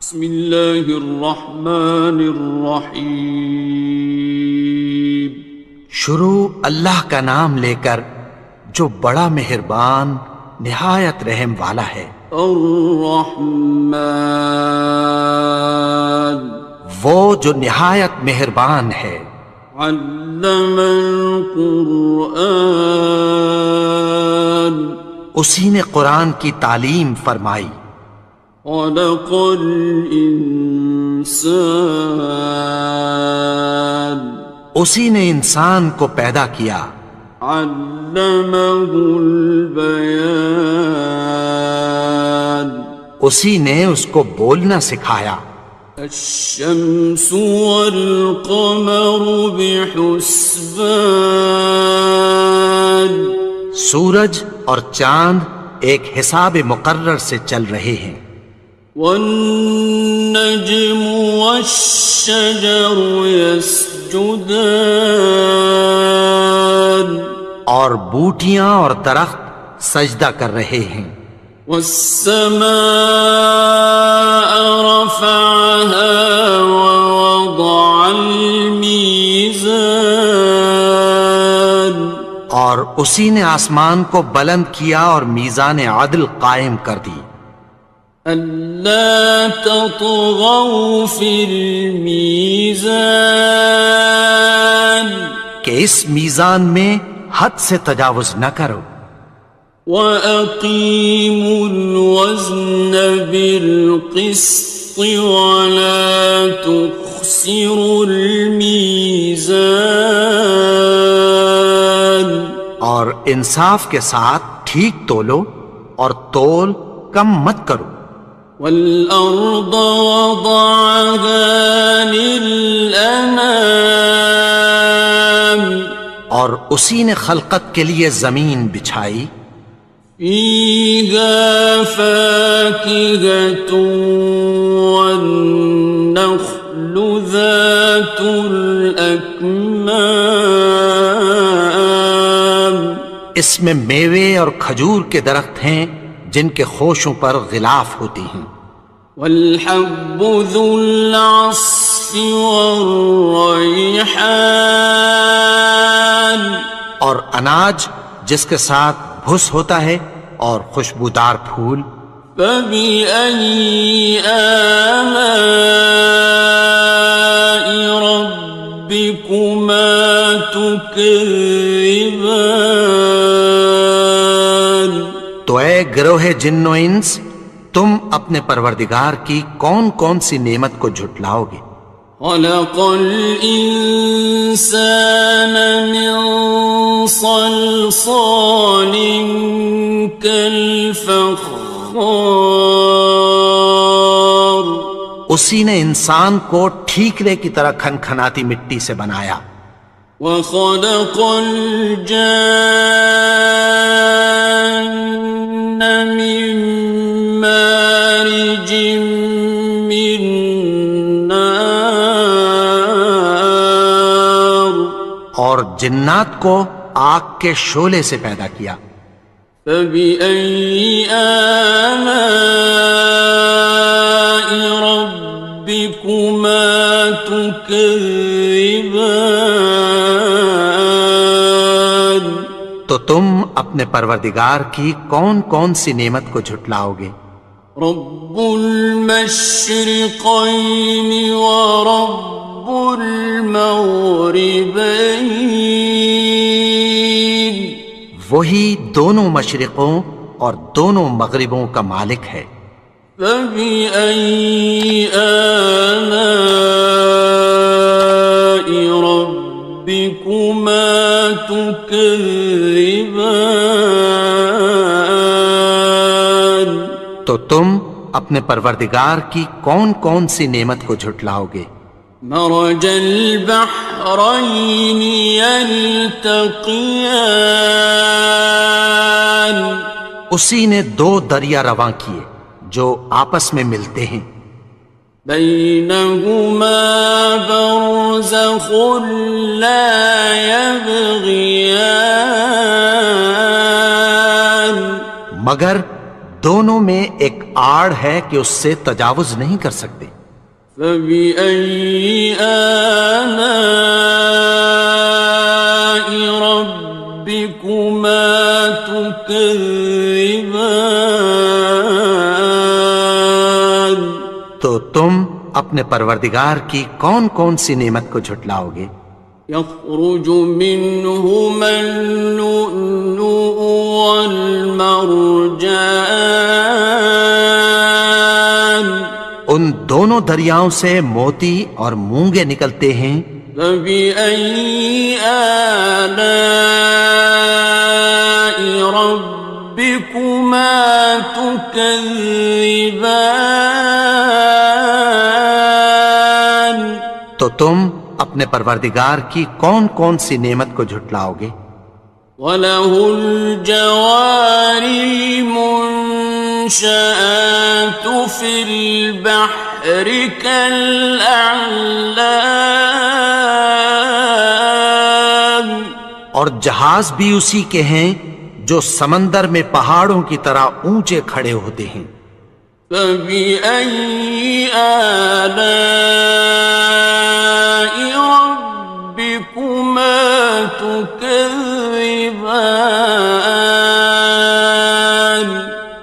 بسم اللہ الرحمن الرحیم۔ شروع اللہ کا نام لے کر جو بڑا مہربان نہایت رحم والا ہے۔ الرحمن، وہ جو نہایت مہربان ہے۔ علم القرآن، اسی نے قرآن کی تعلیم فرمائی۔ خلق الانسان، اسی نے انسان کو پیدا کیا۔ علمہ البیان، اسی نے اس کو بولنا سکھایا۔ الشمس والقمر بحسبان، سورج اور چاند ایک حساب مقرر سے چل رہے ہیں۔ والنجم والشجر يسجدان، اور بوٹیاں اور درخت سجدہ کر رہے ہیں۔ والسماء رفعها ووضع الميزان، اور اسی نے آسمان کو بلند کیا اور میزان عدل قائم کر دی۔ ألا تطغوا في الميزان، کہ اس میزان میں حد سے تجاوز نہ کرو۔ وَأَقِيمُوا الْوَزْنَ بِالْقِسْطِ وَلَا تُخْسِرُوا الْمِيزَانَ، اور انصاف کے ساتھ ٹھیک تولو اور تول کم مت کرو۔ وَالْأَرْضَ وَضَعَهَا لِلْأَنَامِ، اور اسی نے خلقت کے لیے زمین بچھائی۔ فِيهَا فَاكِهَةٌ وَالنَّخْلُ ذَاتُ الْأَكْمَامِ، اس میں میوے اور کھجور کے درخت ہیں جن کے خوشوں پر غلاف ہوتی ہیں۔ وَالْحَبُّ ذُو الْعَصْفِ وَالرَّيْحَانِ، اور اناج جس کے ساتھ بھس ہوتا ہے اور خوشبودار پھول۔ فَبِأَيِّ آلَاءِ رَبِّكُمَا تُكَذِّبَانِ، تو اے گروہ جن و انس، تم اپنے پروردگار کی کون کون سی نعمت کو جھٹلاؤ گے؟ خَلَقَ الْإِنسَانَ مِنْ صَلْصَالٍ كَالْفَخَّارِ، اسی نے انسان کو ٹھیکرے کی طرح کھنکھناتی مٹی سے بنایا۔ وَخَلَقَ الْجَانَّ مِن مَّارِجٍ مِّن نَّارٍ، اور جنات کو آگ کے شعلے سے پیدا کیا۔ فَبِأَيِّ آلَاءِ رَبِّكُمَا تُكَذِّبَانِ، تو تم اپنے پروردگار کی کون کون سی نعمت کو جھٹلاؤ گے؟ رب المشرقین ورب المغربین، وہی دونوں مشرقوں اور دونوں مغربوں کا مالک ہے۔ فَبِأَيِّ آلَاءِ رَبِّكُمَا تُكَذِّبَانِ، تو تم اپنے پروردگار کی کون کون سی نعمت کو جھٹلاؤ گے؟ مرج البحرین یلتقیان، اسی نے دو دریا رواں کیے جو آپس میں ملتے ہیں۔ بینہما برزخ لا یبغیان، مگر دونوں میں ایک آڑ ہے کہ اس سے تجاوز نہیں کر سکتے۔ فَبِأَيِّ آلَاءِ رَبِّكُمَا تُكَذِّبَانِ؟ تو تم اپنے پروردگار کی کون کون سی نعمت کو جھٹلاؤ گے؟ يخرج منهما اللؤلؤ والمرجان، ان دونوں دریاؤں سے موتی اور مونگے نکلتے ہیں۔ فبأي آلاء ربكما تكذبان؟ تو تم اپنے پروردگار کی کون کون سی نعمت کو جھٹلاؤ گے؟ وَلَهُ الْجَوَارِ الْمُنشَآتُ فِي الْبَحْرِ كَالْأَعْلَامِ، اور جہاز بھی اسی کے ہیں جو سمندر میں پہاڑوں کی طرح اونچے کھڑے ہوتے ہیں۔ فَبِأَيِّ آلَاءِ رَبِّكُمَا تُكَذِّبَانِ؟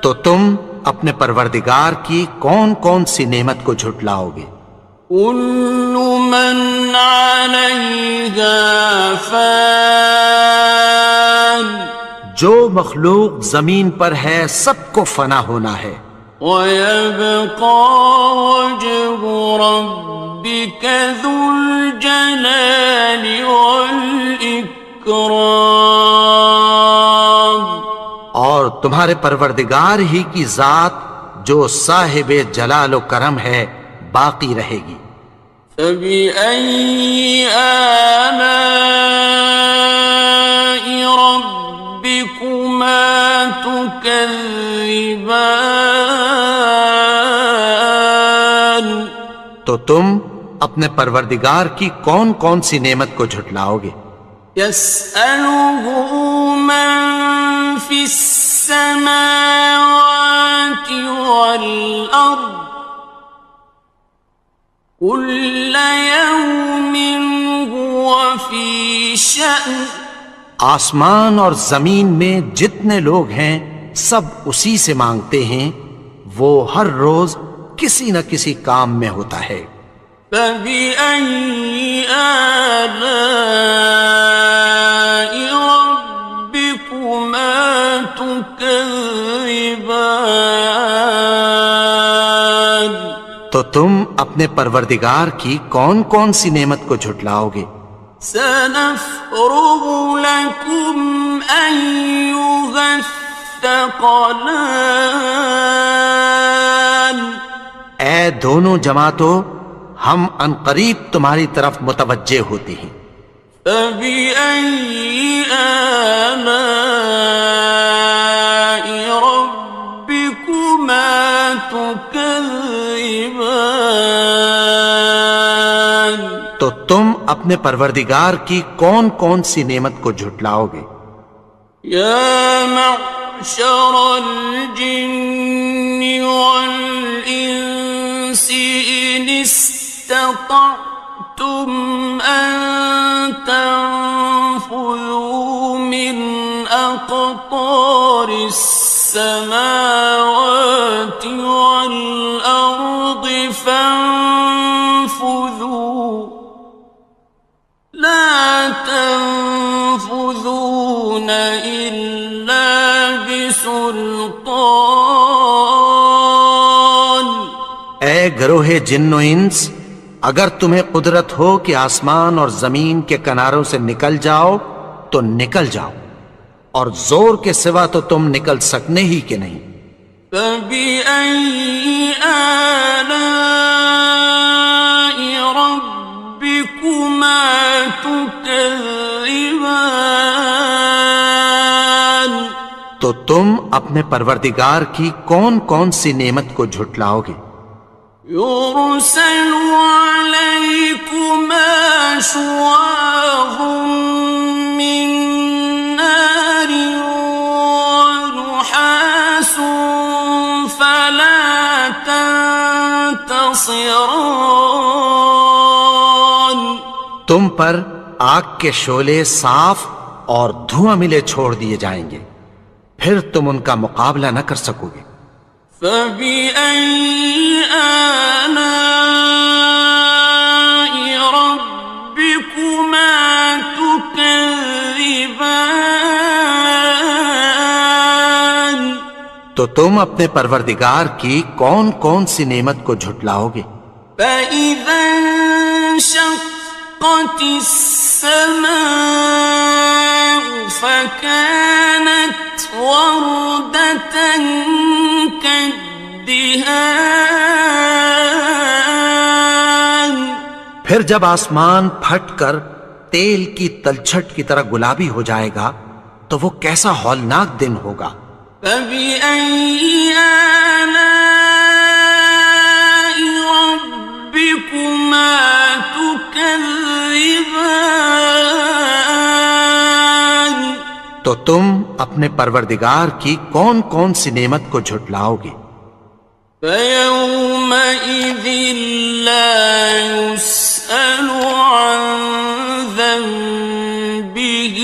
تو تم اپنے پروردگار کی کون کون سی نعمت کو جھٹلاؤ گے؟ كُلُّ مَنْ عَلَيْهَا فَانٍ، جو مخلوق زمین پر ہے سب کو فنا ہونا ہے۔ وَيَبْقَى وَجْهُ رَبِّكَ ذُو الْجَلَالِ وَالْإِكْرَامِ، اور تمہارے پروردگار ہی کی ذات جو صاحب جلال و کرم ہے باقی رہے گی۔ فَبِأَيِّ آلَاءِ رَبِّكُمَا تُكَذِّبَانِ؟ تو تم اپنے پروردگار کی کون کون سی نعمت کو جھٹلاؤ گے؟ يَسْأَلُهُ مَن فِي السَّمَاوَاتِ وَالْأَرْضِ كُلَّ يَوْمٍ هُوَ فِي شَأْنٍ، آسمان اور زمین میں جتنے لوگ ہیں سب اسی سے مانگتے ہیں، وہ ہر روز کسی نہ کسی کام میں ہوتا ہے۔ فَبِأَيِّ آلَاءِ رَبِّكُمَا تُكَذِّبَانِ؟ تو تم اپنے پروردگار کی کون کون سی نعمت کو جھٹلاؤ گے؟ سَنَفْرُغُ لَكُمْ أَيُّهَ الثَّقَلَانِ، اے دونوں جماعتوں، ہم عنقریب تمہاری طرف متوجہ ہوتے ہیں۔ فَبِأَيِّ آلَاءِ رَبِّكُمَا تُكَذِّبَانِ؟ تو تم اپنے پروردگار کی کون کون سی نعمت کو جھٹلاؤ گے؟ يَا مَعْشَرَ الْجِنِّ وَالْإِنسِ إِنِ اسْتَطَعْتُمْ أَن تَنفُذُوا مِنْ أَقْطَارِ السَّمَاوَاتِ وَالْأَرْضِ فَانفُذُوا لَا تَنفُذُونَ إِلَّا بِسُلْطَانٍ۔ اے گروہ جن و انس، اگر تمہیں قدرت ہو کہ آسمان اور زمین کے کناروں سے نکل جاؤ تو نکل جاؤ، اور زور کے سوا تو تم نکل سکنے ہی کہ نہیں۔ فَبِأَيِّ آلَاءِ رَبِّكُمَا تُكَذِّبَانِ؟ تو تم اپنے پروردگار کی کون کون سی نعمت کو جھٹلاؤ گے؟ يُرْسَلُ عَلَيْكُمَا شُوَاظٌ مِّن نَّارٍ وَنُحَاسٌ ينتصران. تم پر آگ کے شعلے صاف اور دھواں ملے چھوڑ دیے جائیں گے، پھر تم ان کا مقابلہ نہ کر سکو گے۔ فبأي آلاء ربكما تكذبان. تو تم اپنے پروردگار کی کون کون سی نعمت کو جھٹلاؤ گے؟ فإذا انشقت السماء فكانت وردة كالدهان. پھر جب آسمان پھٹ کر تیل کی تلچھٹ کی طرح گلابی ہو جائے گا تو وہ کیسا ہولناک دن ہوگا۔ فبأي آلاء ربكما تكذبان. تو تم اپنے پروردگار کی کون کون سی نعمت کو جھٹلاؤ گے؟ فيومئذ لا يسأل عن ذنبه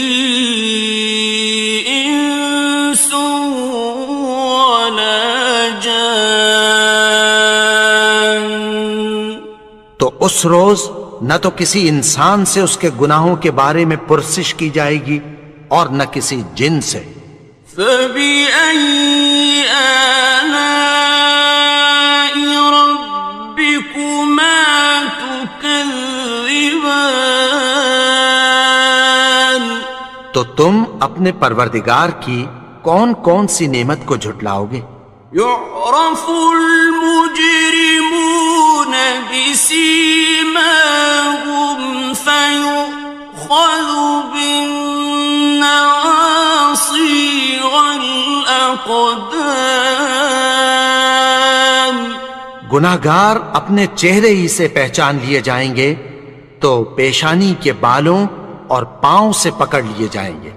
إنس ولا جان. تو اس روز نہ تو کسی انسان سے اس کے گناہوں کے بارے میں پرسش کی جائے گی اور نہ کسی جن سے۔ فبأي آلاء ربكما تكذبان. تو تم اپنے پروردگار کی کون کون سی نعمت کو جھٹلاؤ گے؟ يعرف المجرمون بسيماهم فيؤخذ بالنواصي والأقدام. گناہگار اپنے چہرے ہی سے پہچان لیے جائیں گے تو پیشانی کے بالوں اور پاؤں سے پکڑ لیے جائیں گے۔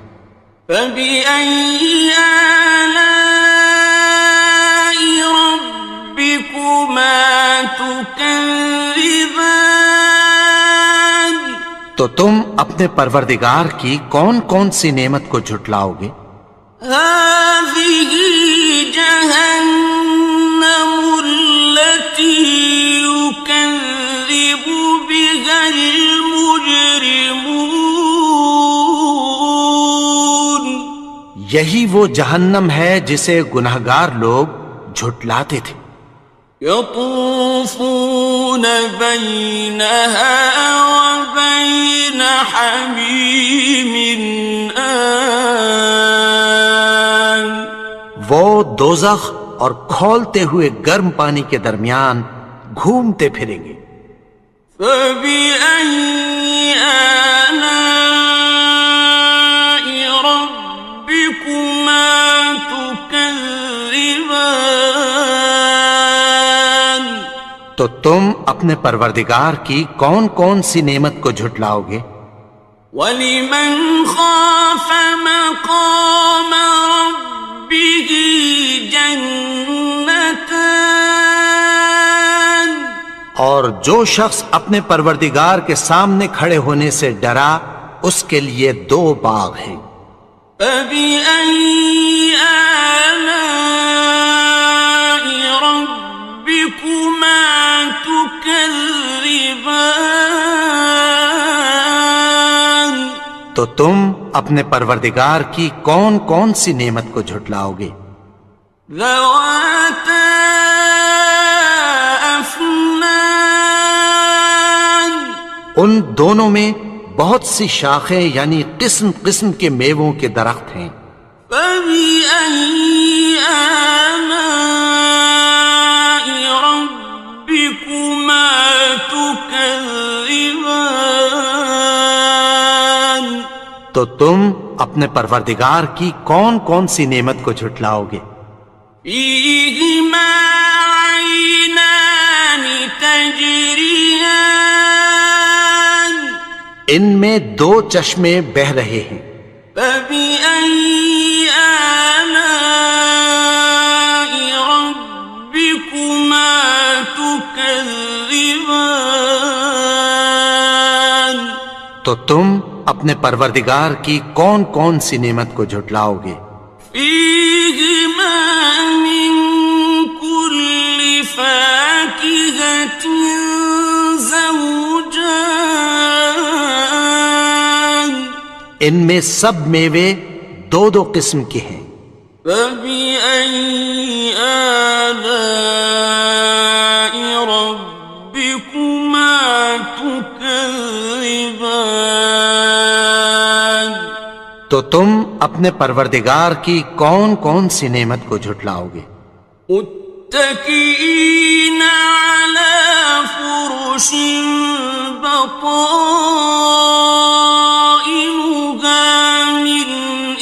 فبأي آلاء ربكما تكذبان. تو تم اپنے پروردگار کی کون کون سی نعمت کو جھٹلاؤ گے؟ هذه جهنم التي يكذب بها المجرمون. یہی وہ جہنم ہے جسے گناہگار لوگ جھٹلاتے تھے۔ يطوفون بينها وبين حميم آن. وہ دوزخ اور کھولتے ہوئے گرم پانی کے درمیان گھومتے پھریں گے۔ فبأي آلاء ربكما تكذبان. تو تم اپنے پروردگار کی کون کون سی نعمت کو جھٹلاؤ گے؟ وَلِمَنْ خَافَ مَقَامَ رَبِّهِ جَنَّتَانِ. اور جو شخص اپنے پروردگار کے سامنے کھڑے ہونے سے ڈرا اس کے لیے دو باغ ہیں۔ فَبِأَيِّ آلَاءِ رَبِّكُمَا تُكَذِّبَانِ. تو تم اپنے پروردگار کی کون کون سی نعمت کو جھٹلاؤ گے؟ ذَوَاتَا أَفْنَانٍ. ان دونوں میں بہت سی شاخیں یعنی قسم قسم کے میووں کے درخت ہیں۔ فَبِأَيِّ آلَاءِ رَبِّكُمَا تُكَذِّبَانِ. تو تم اپنے پروردگار کی کون کون سی نعمت کو جھٹلاؤ گے؟ فِيهِمَا عَيْنَانِ تَجْرِيَانِ. ان میں دو چشمے بہہ رہے ہیں۔ فَبِأَيِّ آلَاءِ رَبِّكُمَا تُكَذِّبَانِ. تكذبان تو تم اپنے پروردگار کی کون کون سی نعمت کو جھٹلاؤ گے؟ فيهما من كل فاكهة زوجان ان میں سب میوے دو دو قسم کے ہیں۔ فبأي آلاء ربكما تكذبان تو تم اپنے پروردگار کی کون کون سی نعمت کو جھٹلاؤ گے؟ متكئين على فرش بطائنها من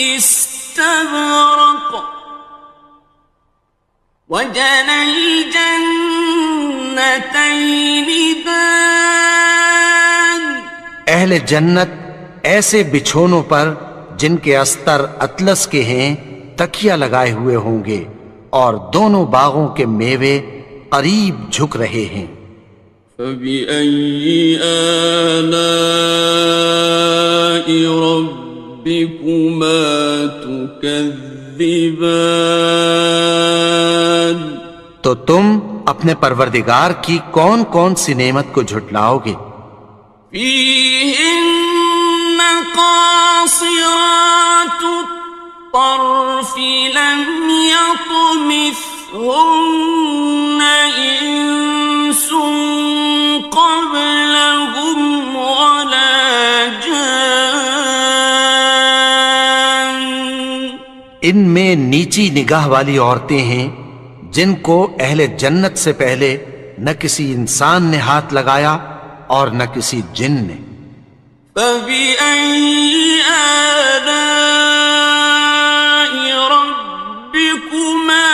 استبرق وجنى الجنتين دان اہل جنت ایسے بچھونوں پر جن کے استر اطلس کے ہیں تکیہ لگائے ہوئے ہوں گے، اور دونوں باغوں کے میوے قریب جھک رہے ہیں۔ فبأي آلاء ربكما تكذبان تو تم اپنے پروردگار کی کون کون سی نعمت کو جھٹلاؤ گے؟ فيهن قاصرات الطرف لم يطمثهن إنس قبلهم ولا جان ان میں نیچی نگاہ والی عورتیں ہیں جن کو اہل جنت سے پہلے نہ کسی انسان نے ہاتھ لگایا اور نہ کسی جن نے۔ فبأي آلاء ربكما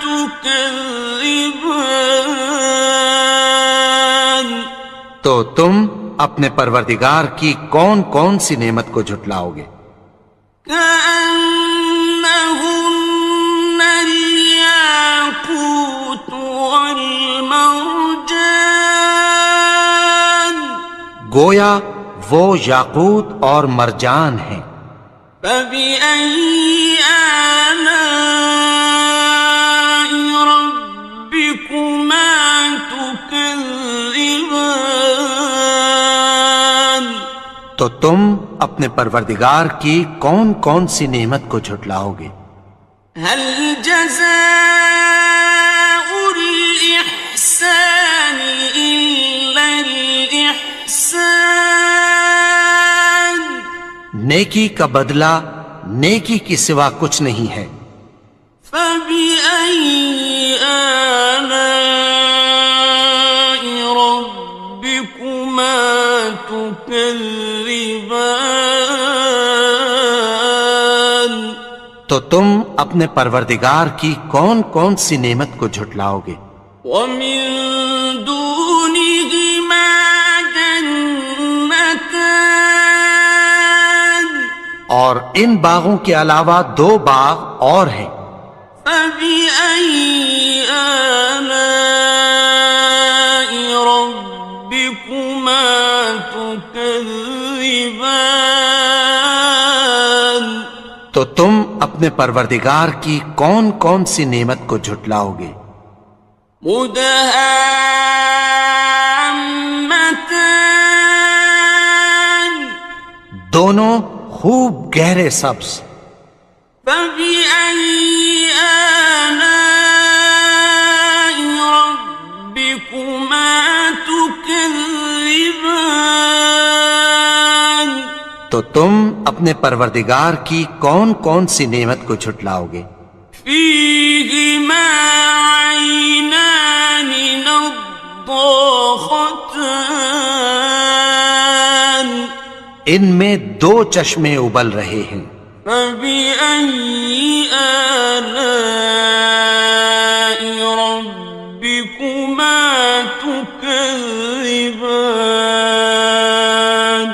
تكذبان تو تم اپنے پروردگار کی کون کون سی نعمت کو جھٹلاؤ گے؟ كأنهن الياقوت والمرجان گویا وہ یاقوت اور مرجان ہیں۔ فبأي آلاء ربكما تكذبان تو تم اپنے پروردگار کی کون کون سی نعمت کو جھٹلاؤ گے؟ هل جزاء الإحسان إلا الإحسان نیکی کا بدلہ نیکی کی سوا کچھ نہیں ہے۔ فبأي آلاء ربكما تكذبان تو تم اپنے پروردگار کی کون کون سی نعمت کو جھٹلاؤ گے؟ ومن دونهما جنتان اور ان باغوں کے علاوہ دو باغ اور ہیں۔ فبأي آلاء ربكما تكذبان تو تم اپنے پروردگار کی کون کون سی نعمت کو جھٹلاؤ گے؟ مدهامتان دونوں خوب گہرے سبز۔ فبأي آلاء ربكما تكذبان تو تم اپنے پروردگار کی کون کون سی نعمت کو جھٹلاؤ گے؟ فيهما عينان نضاختان ان میں دو چشمے ابل رہے ہیں۔ فبأي آلاء ربكما تكذبان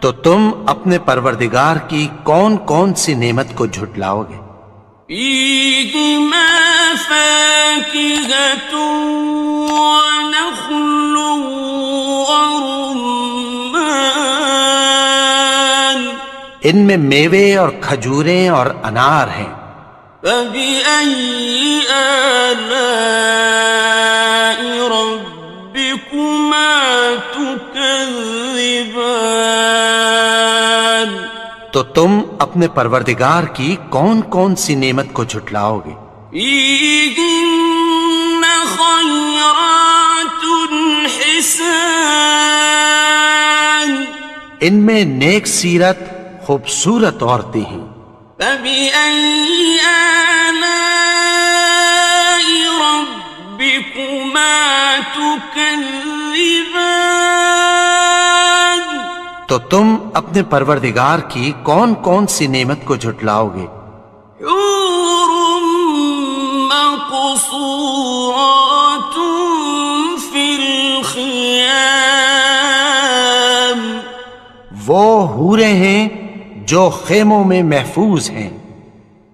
تو تم اپنے پروردگار کی کون کون سی نعمت کو جھٹلاؤ گے؟ فيهما فاكهة ونخل ورمان ان میں میوے اور کھجوریں اور انار ہیں. فبأي آلاء ربكما تكذبان تو تم اپنے پروردگار کی کون کون سی نعمت کو جھٹلاؤ گے؟ فيهن خيرات حسان ان میں نیک سیرت خوبصورت عورتیں ہیں. فبأي آلاء ربكما تكذبان تو تم اپنے پروردگار کی کون کون سی نعمت کو جھٹلاؤ گے؟ حور مقصورات في الخيام وہ حوریں ہیں جو خیموں میں محفوظ ہیں.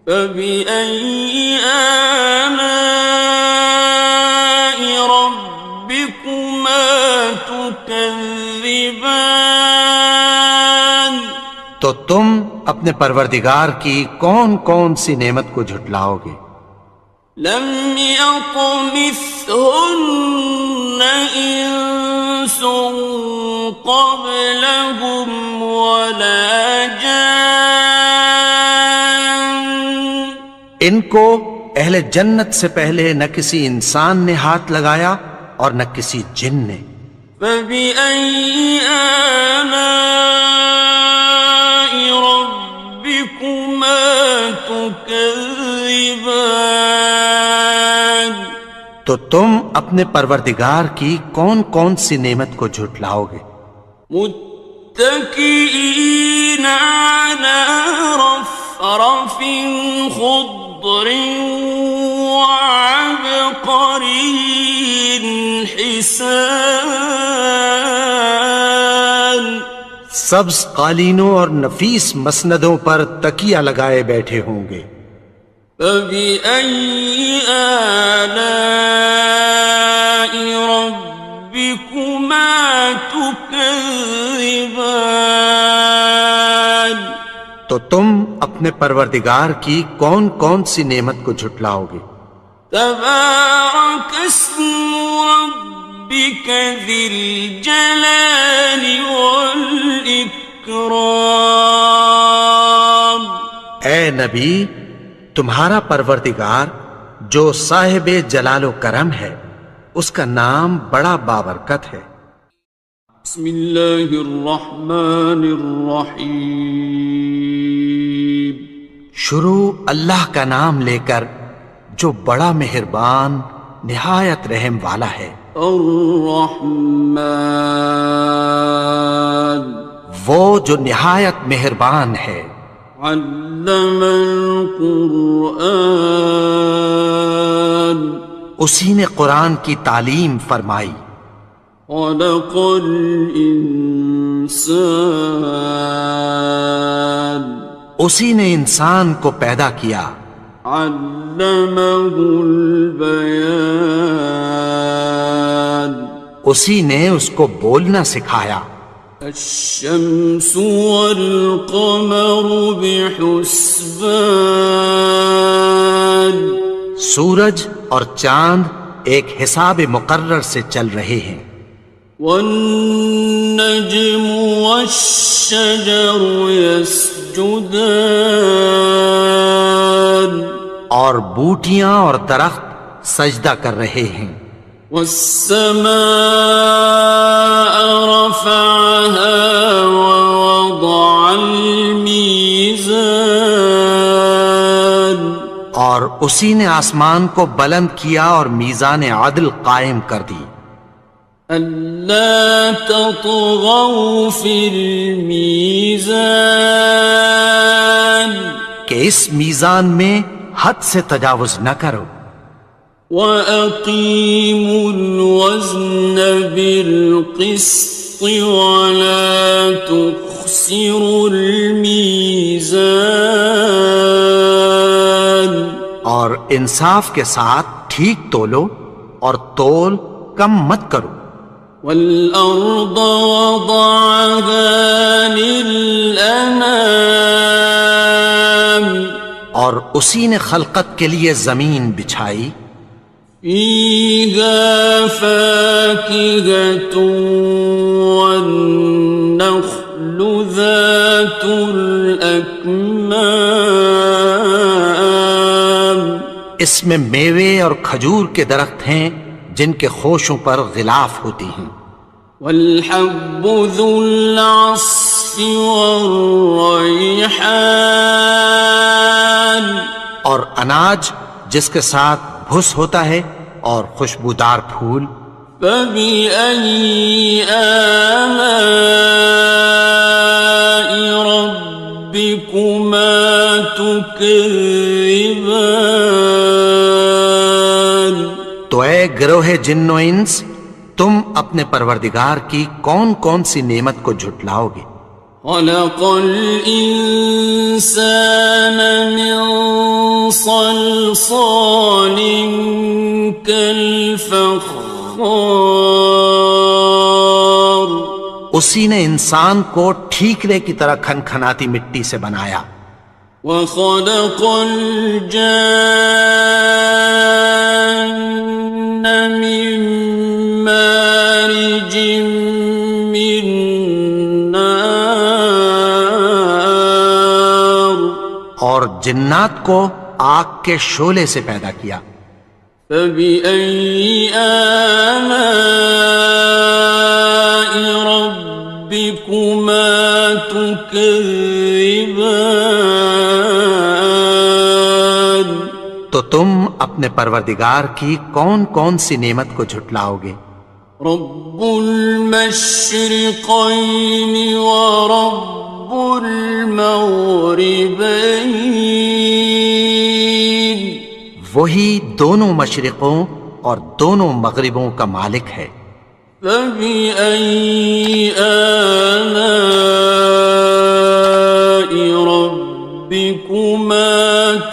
فبأي آلاء ربكما تكذبان تو تم اپنے پروردگار کی کون کون سی نعمت کو جھٹلاؤ گے؟ لم يطمثهن إنس قبلهم ولا جان ان کو اہل جنت سے پہلے نہ کسی انسان نے ہاتھ لگایا اور نہ کسی جن نے. فبأي آلاء ربكما تكذبان تو تم اپنے پروردگار کی کون کون سی نعمت کو جھٹلاؤ گے؟ متكئين على رفرف خضر وعبقري حسان سبز قالینوں اور نفیس مسندوں پر تکیہ لگائے بیٹھے ہوں گے. فبأي آلاء ربكما تكذبان تو تم اپنے پروردگار کی کون کون سی نعمت کو جھٹلاؤ گے؟ تبارك اسم ربك ذي الجلال والإكرام اے نبی، تمہارا پروردگار جو صاحب جلال و کرم ہے اس کا نام بڑا بابرکت ہے. بسم اللہ الرحمن الرحیم شروع اللہ کا نام لے کر جو بڑا مہربان نہایت رحم والا ہے. الرحمن وہ جو نہایت مہربان ہے. علم القرآن اسی نے قرآن کی تعلیم فرمائی. خلق الانسان اسی نے انسان کو پیدا کیا. علمہ البیان اسی نے اس کو بولنا سکھایا. الشمس والقمر بحسبان سورج اور چاند ایک حساب مقرر سے چل رہے ہیں. والنجم والشجر يسجدان اور بوٹیاں اور درخت سجدہ کر رہے ہیں. والسماء رفعها ووضع الميزان اور اسی نے آسمان کو بلند کیا اور میزان عدل قائم کر دی. ألا تطغوا في الميزان کہ اس میزان میں حد سے تجاوز نہ کرو. وَأَقِيمُوا الْوَزْنَ بِالْقِسْطِ وَلَا تُخْسِرُوا الْمِيزَانَ اور انصاف کے ساتھ ٹھیک تولو اور تول کم مت کرو. والأرض وضعها للأنام اور اسی نے خلقت کے لیے زمین بچھائی. فيها فاكهة والنخل ذات الأكمام اس میں میوے اور کھجور کے درخت ہیں جن کے خوشوں پر غلاف ہوتی ہیں. والحب ذو العصف والریحان اور اناج جس کے ساتھ بھس ہوتا ہے اور خوشبودار پھول. فبأي آلاء ربكما تكذبان تو اے گروہ جن و انس تم اپنے پروردگار کی کون کون سی نعمت کو جھٹلاؤ گے. خلق الإنسان من صلصال كالفخار اسی نے انسان کو ٹھیکرے کی طرح کھنکھناتی مٹی سے بنایا. وخلق الجان من مارج من نار اور جنات کو آگ کے شعلے سے پیدا کیا. فبأي آلاء ربكما تكذبان تو تم اپنے پروردگار کی کون کون سی نعمت کو جھٹلاؤ گے. رب المشرقين ورب المغربين وہی دونوں مشرقوں اور دونوں مغربوں کا مالک ہے. فبأي آلاء ربكما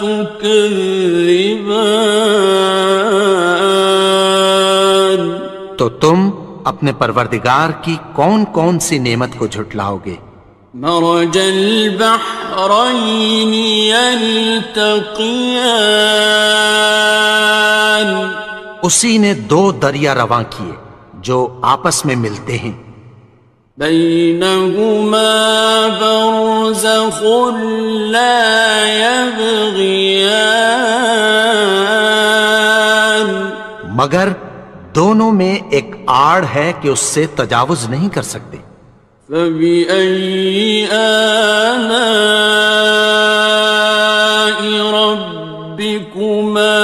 تكذبان تو تم اپنے پروردگار کی کون کون سی نعمت کو جھٹلاؤ گے. مرج البحرين يلتقيان اسی نے دو دریا رواں کیے جو آپس میں ملتے ہیں. بينهما برزخ لا يبغيان مگر دونوں میں ایک آڑ ہے کہ اس سے تجاوز نہیں کر سکتے. فبأي آلاء ربكما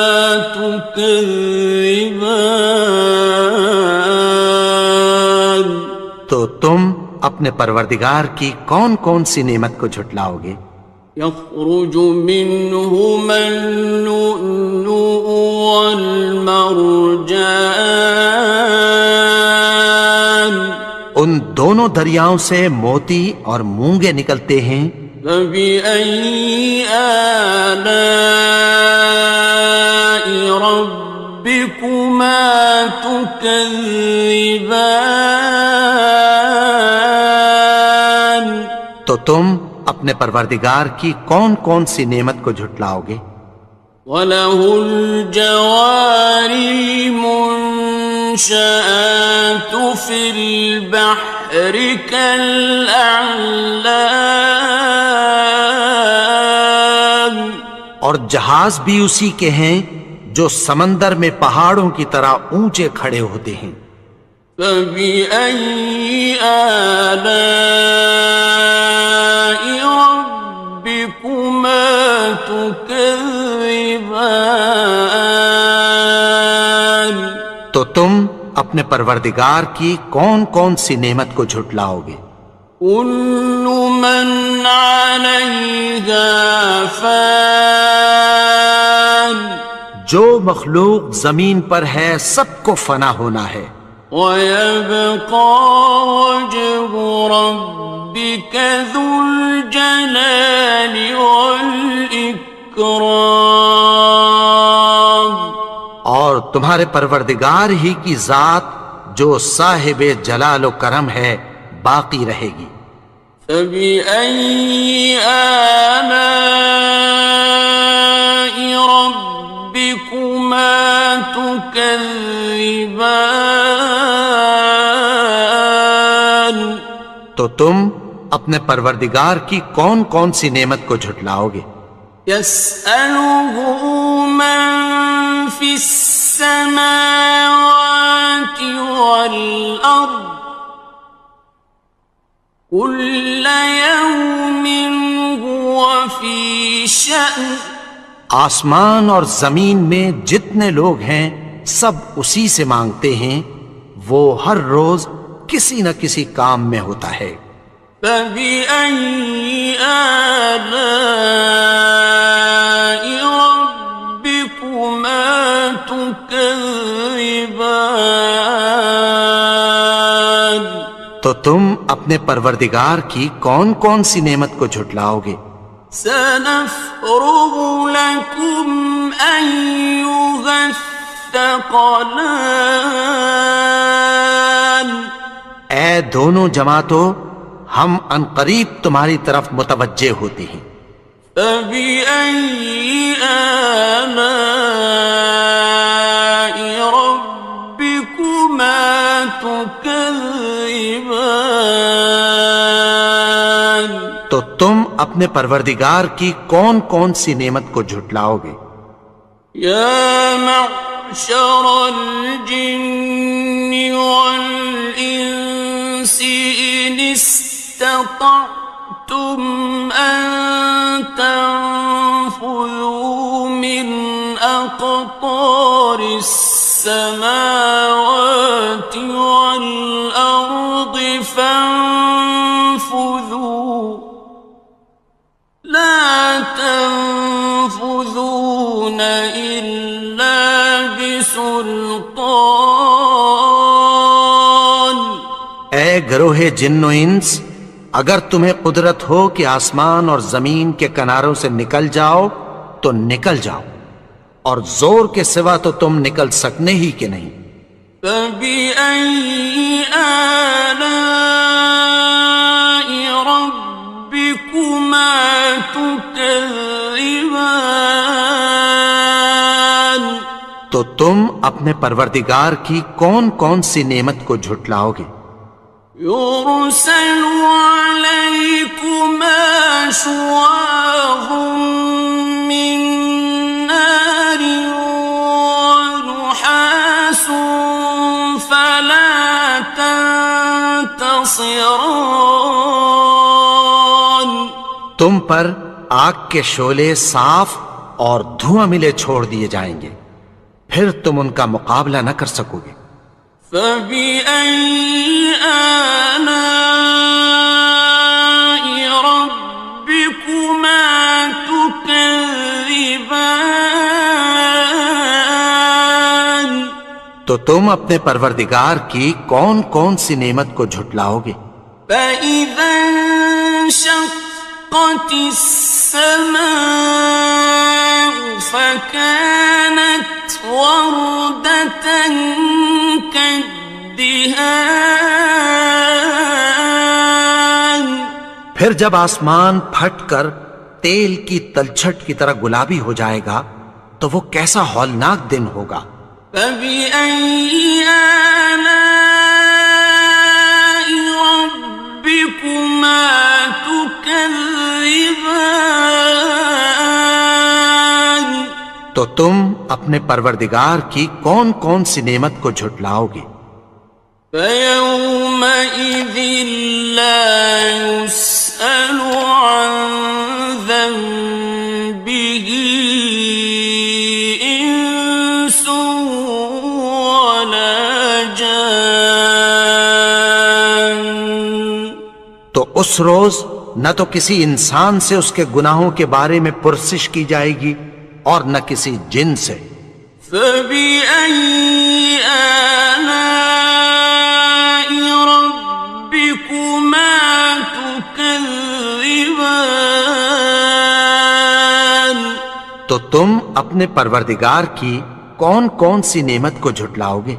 تكذبان تو تم اپنے پروردگار کی کون کون سی نعمت کو جھٹلاؤ گے. يخرج منهما اللؤلؤ والمرجان ان دونوں دریاؤں سے موتی اور مونگے نکلتے ہیں. فبأي آلاء ربكما تكذبان تو تم اپنے پروردگار کی کون کون سی نعمت کو جھٹلاؤ گے. وَلَهُ الْجَوَارِ الْمُنشَآتُ فِي الْبَحْرِ كَالْأَعْلَامِ اور جہاز بھی اسی کے ہیں جو سمندر میں پہاڑوں کی طرح اونچے کھڑے ہوتے ہیں. فَبِأَيِّ آلَاءِ رَبِّكُمَا تُكَذِّبَانِ تو تم اپنے پروردگار کی کون کون سی نعمت کو جھٹلاؤ گے. كُلُّ مَنْ عَلَيْهَا فَانٍ جو مخلوق زمین پر ہے سب کو فنا ہونا ہے. وَيَبْقَى وَجْهُ رَبِّكَ ذُو الْجَلَالِ وَالْإِكْرَامِ تمہارے پروردگار ہی کی ذات جو صاحب جلال و کرم ہے باقی رہے گی۔ فَبِأَيِّ آلَاءِ رَبِّكُمَا تُكَذِّبَانِ؟ تو تم اپنے پروردگار کی کون کون سی نعمت کو جھٹلاؤ گے؟ يَسْأَلُهُ مَن فِي السَّمَاوَاتِ وَالْأَرْضِ كُلَّ يَوْمٍ هُوَ فِي شَأْنٍ۔ آسمان اور زمین میں جتنے لوگ ہیں سب اسی سے مانگتے ہیں، وہ ہر روز کسی نہ کسی کام میں ہوتا ہے۔ فَبِأَيِّ آلَاءِ رَبِّكُمَا تُكَذِّبَانِ؟ تو تم اپنے پروردگار کی کون کون سی نعمت کو جھٹلاؤ گے؟ سَنَفْرُغُ لَكُمْ أَيُّهَ الثَّقَلَانِ۔ اے دونوں جماعتوں، ہم عنقریب تمہاری طرف متوجہ ہوتے ہیں۔ فَبِأَيِّ آلَاءِ رَبِّكُمَا تُكَذِّبَانِ؟ تو تم اپنے پروردگار کی کون کون سی نعمت کو جھٹلاؤ گے؟ يَا مَعْشَرَ الْجِنِّ وَالْإِنسِ إِنِ اسْتَطَعْتُمْ أَن تَنفُذُوا مِنْ أَقْطَارِ السَّمَاوَاتِ وَالْأَرْضِ فَانفُذُوا لَا تَنفُذُونَ إِلَّا بِسُلْطَانٍ۔ اے گروہ جن و انس، اگر تمہیں قدرت ہو کہ آسمان اور زمین کے کناروں سے نکل جاؤ تو نکل جاؤ، اور زور کے سوا تو تم نکل سکنے ہی کہ نہیں۔ فَبِأَيِّ آلَاءِ رَبِّكُمَا تُكَذِّبَانِ؟ تو تم اپنے پروردگار کی کون کون سی نعمت کو جھٹلاؤ گے؟ يُرْسَلُ عَلَيْكُمَا شُوَاظٌ مِّن نَّارٍ وَنُحَاسٌ فَلَا تَنتَصِرَانِ۔ تم پر آگ کے شعلے صاف اور دھواں ملے چھوڑ دیے جائیں گے، پھر تم ان کا مقابلہ نہ کر سکو گے۔ فَبِأَيِّ آلَاءِ رَبِّكُمَا تُكَذِّبَانِ؟ تو تم اپنے پروردگار کی کون کون سی نعمت کو جھٹلاؤ گے؟ فَإِذَا انشَقَّتِ السَّمَاءُ فَكَانَتْ وَرْدَةً كَالدِّهَانِ؟ پھر جب آسمان پھٹ کر تیل کی تلچھٹ کی طرح گلابی ہو جائے گا تو وہ کیسا ہولناک دن ہوگا۔ فَبِأَيِّ آلَاءِ رَبِّكُمَا تُكَذِّبَانِ؟ تو تم اپنے پروردگار کی کون کون سی نعمت کو جھٹلاؤ گے؟ فَيَوْمَئِذٍ لَا يُسْأَلُ عَن ذَنبِهِ إِنسٌ وَلَا جَانٌّ۔ تو اس روز نہ تو کسی انسان سے اس کے گناہوں کے بارے میں پرسش کی جائے گی اور نہ کسی جن سے۔ فَبِأَيِّ آلَاءِ رَبِّكُمَا تُكَذِّبَانِ؟ تو تم اپنے پروردگار کی کون کون سی نعمت کو جھٹلاؤ گے؟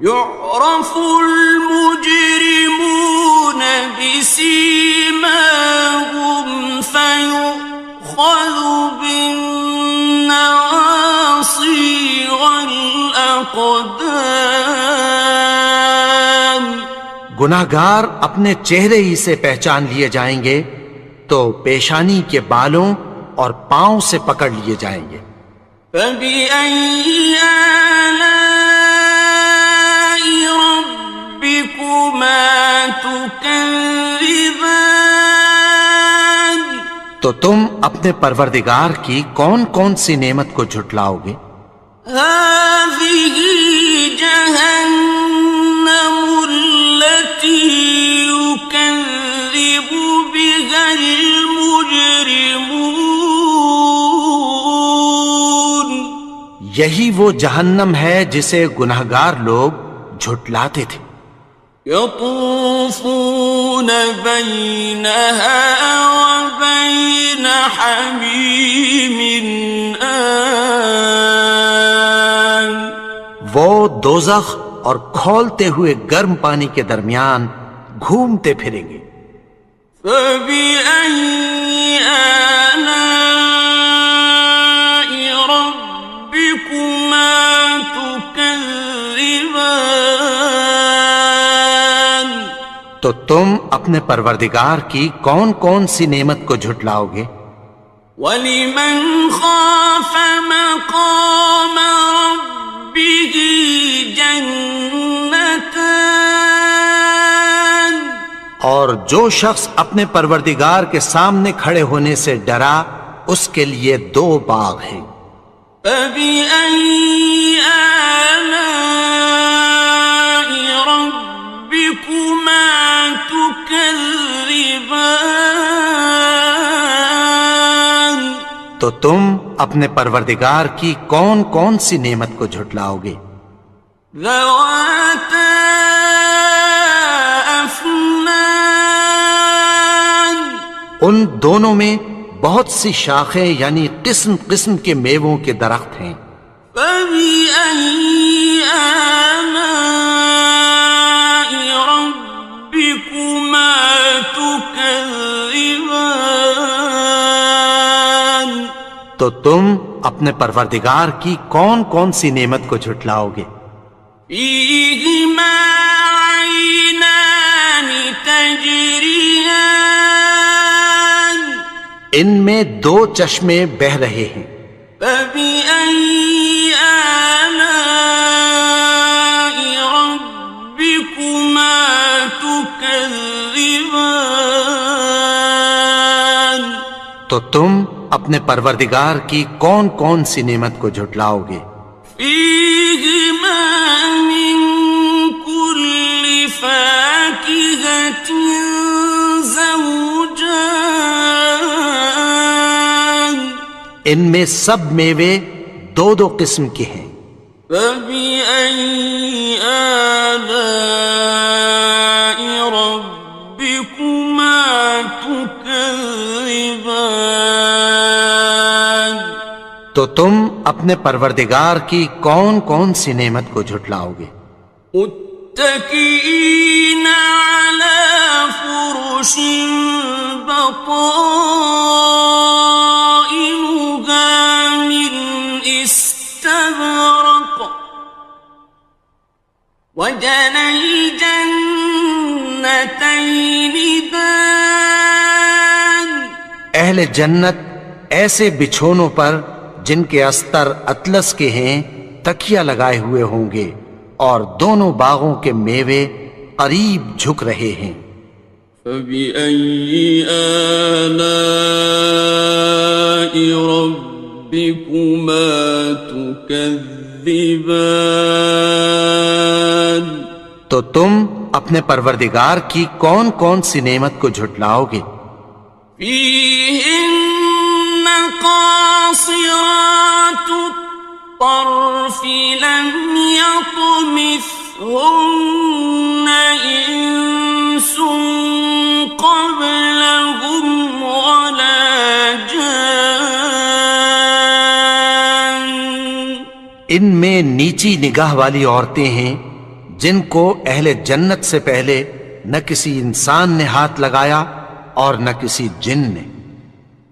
يعرف المجرمون بسيماهم فيؤخذ بالنواصي والأقدام. گناہگار اپنے چہرے ہی سے پہچان لیے جائیں گے تو پیشانی کے بالوں اور پاؤں سے پکڑ لیے جائیں گے. فَبِأَيِّ آلَاءِ رَبِّكُمَا تُكَذِّبَانِ. تو تم اپنے پروردگار کی کون کون سی نعمت کو جھٹلاؤ گے؟ هَٰذِهِ جَهَنَّمُ الَّتِي يُكَذِّبُ بِهَا الْمُجْرِمُونَ. یہی وہ جہنم ہے جسے گناہگار لوگ جھٹلاتے تھے. يطوفون بينها وبين حميم آن. وہ دوزخ اور کھولتے ہوئے گرم پانی کے درمیان گھومتے پھریں گے. فبأي آلاء ربكما تكذبان. تو تم اپنے پروردگار کی کون کون سی نعمت کو جھٹلاؤ گے؟ وَلِمَنْ خَافَ مَقَامَ رَبِّهِ جَنَّتَانِ. اور جو شخص اپنے پروردگار کے سامنے کھڑے ہونے سے ڈرا اس کے لیے 2 باغ ہیں. فَبِأَيِّ آلَاءِ رَبِّكُمَا تُكَذِّبَانِ. تو تم اپنے پروردگار کی کون کون سی نعمت کو جھٹلاؤ گے؟ ذَوَاتَا أَفْنَانٍ. ان دونوں میں بہت سی شاخیں یعنی قسم قسم کے میووں کے درخت ہیں. فَبِأَيِّ آلَاءِ رَبِّكُمَا تُكَذِّبَانِ. تو تم اپنے پروردگار کی کون کون سی نعمت کو جھٹلاؤ گے؟ فِيهِمَا عَيْنَانِ تَجْرِيَانِ. ان میں 2 چشمے بہہ رہے ہیں. فَبِأَيِّ آلَاءِ رَبِّكُمَا تُكَذِّبَانِ. تو تم اپنے پروردگار کی کون کون سی نعمت کو جھٹلاؤ گے؟ فِيهِمَا مِن كُلِّ فَاكِهَةٍ زَوْجَانِ. ان میں سب میوے 2 قسم کے ہیں. فَبِأَيِّ آلَاءِ رَبِّكُمَا تُكَذِّبَانِ. تو تم اپنے پروردگار کی کون کون سی نعمت کو جھٹلاؤ گے؟ متكئين على فرش بطائنها من استبرق وجنى الجنتين دان. اہل جنت ایسے بچھونوں پر جن کے استر اطلس کے ہیں تکیہ لگائے ہوئے ہوں گے اور دونوں باغوں کے میوے قریب جھک رہے ہیں. فَبِأَيِّ آلَاءِ رَبِّكُمَا تُكَذِّبَانِ. تو تم اپنے پروردگار کی کون کون سی نعمت کو جھٹلاؤ گے؟ فِيهِنَّ قَاصِرَاتُ الطَّرْفِ لَمْ يَطْمِثْهُنَّ إِنسٌ قَبْلَهُمْ وَلَا جَانٌّ. ان میں نیچی نگاہ والی عورتیں ہیں جن کو اہل جنت سے پہلے نہ کسی انسان نے ہاتھ لگایا اور نہ کسی جن نے۔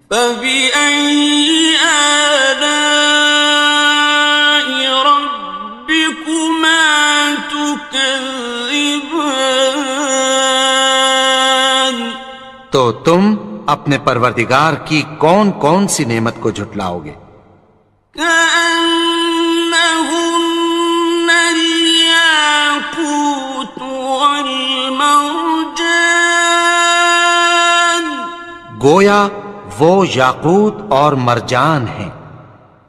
فَبِأَيِّ آلَاءِ رَبِّكُمَا تُكَذِّبَانِ؟ تو تم اپنے پروردگار کی کون کون سی نعمت کو جھٹلاؤ گے؟ كأنهن الياقوت والمرجان، گویا وہ یاقوت اور مرجان ہیں۔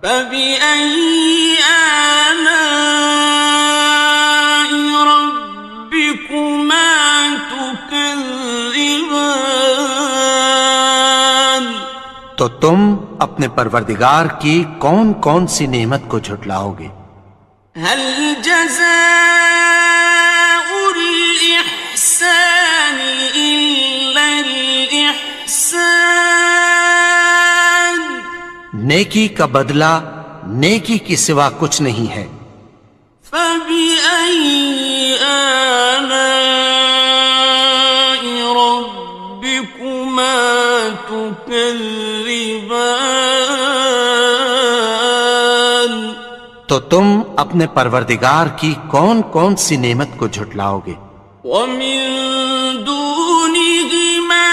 فبأي آلاء ربكما تكذبان؟ تو تم اپنے پروردگار کی کون کون سی نعمت کو جھٹلاؤ گے؟ هل جزاء الإحسان إلا الإحسان؟ نیکی کا بدلہ نیکی کی سوا کچھ نہیں ہے۔ فبأي آلاء ربكما تكذبان؟ تو تم اپنے پروردگار کی کون کون سی نعمت کو جھٹلاؤ گے؟ ومن دونهما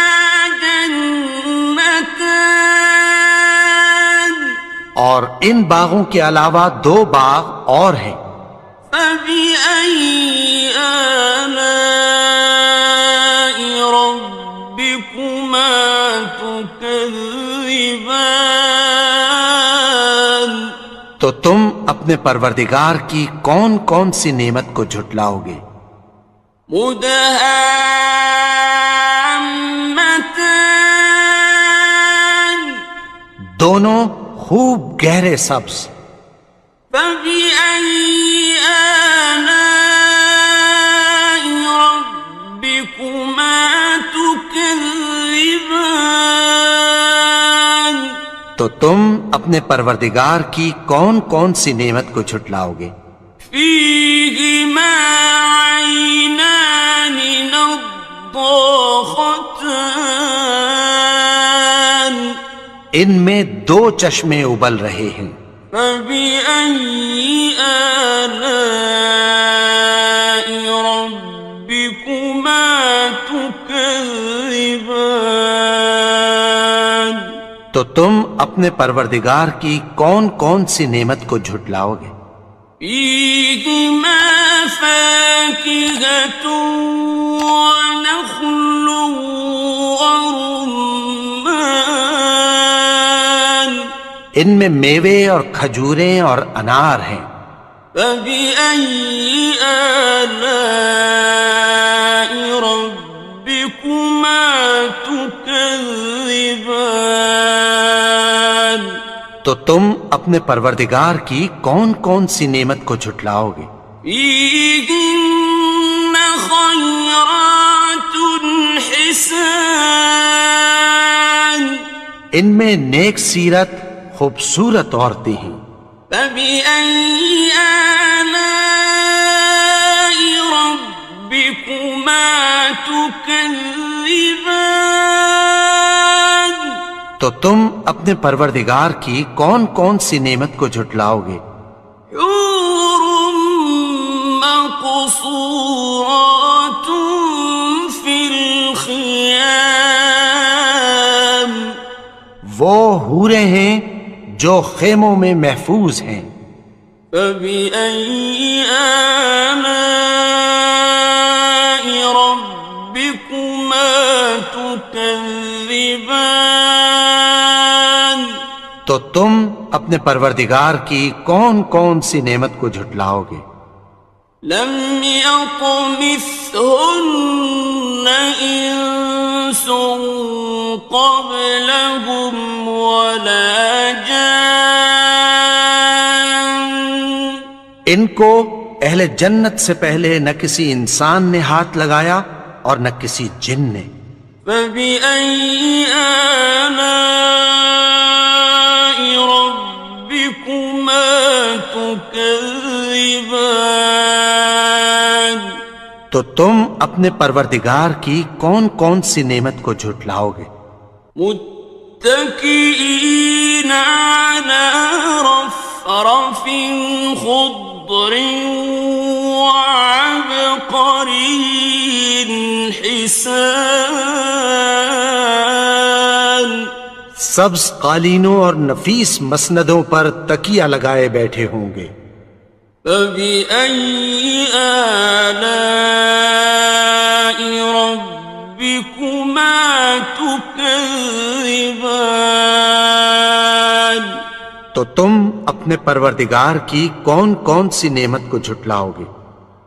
جنتان، اور ان باغوں کے علاوہ دو باغ اور ہیں۔ فبأي آلاء ربكما تكذبان؟ تو تم اپنے پروردگار کی کون کون سی نعمت کو جھٹلاؤ گے؟ مدہامتان، دونوں خوب گہرے سبز۔ فبأي آلاء ربكما تكذبان؟ تو تم اپنے پروردگار کی کون کون سی نعمت کو جھٹلاؤ گے؟ فيهما عينان نضاختان، ان میں دو چشمے ابل رہے ہیں۔ فبأي آلاء ربكما تكذبان؟ تو تم اپنے پروردگار کی کون کون سی نعمت کو جھٹلاؤ گے؟ فيهما فاكهة ونخل ورمان، ان میں میوے اور کھجوریں اور انار ہیں۔ فبأي آلاء ربكما تكذبان؟ تو تم اپنے پروردگار کی کون کون سی نعمت کو جھٹلاؤ گے؟ فيهن خيرات حسان، ان میں نیک سیرت خوبصورت عورتیں ہیں۔ فبأي آلاء ربكما تكذبان؟ تو تم اپنے پروردگار کی کون کون سی نعمت کو جھٹلاؤ گے؟ حور مقصورات في الخيام، وہ حوریں ہیں جو خیموں میں محفوظ ہیں۔ فبأي آلاء ربكما تكذبان؟ تو تم اپنے پروردگار کی کون کون سی نعمت کو جھٹلاؤ گے؟ لم يطمثهن إنس قبلهم ولا جان، ان کو اہل جنت سے پہلے نہ کسی انسان نے ہاتھ لگایا اور نہ کسی جن نے۔ فبأي آلاء ربكما تكذبان؟ تكذبان تو تم اپنے پروردگار کی کون کون سی نعمت کو جھٹلاؤ گے؟ متكئين على رفرف خضر وعبقري حسان سبز قالینوں اور نفیس مسندوں پر تکیہ لگائے بیٹھے ہوں گے۔ فبأي آلاء ربكما تكذبان تو تم اپنے پروردگار کی کون کون سی نعمت کو جھٹلاؤ گے؟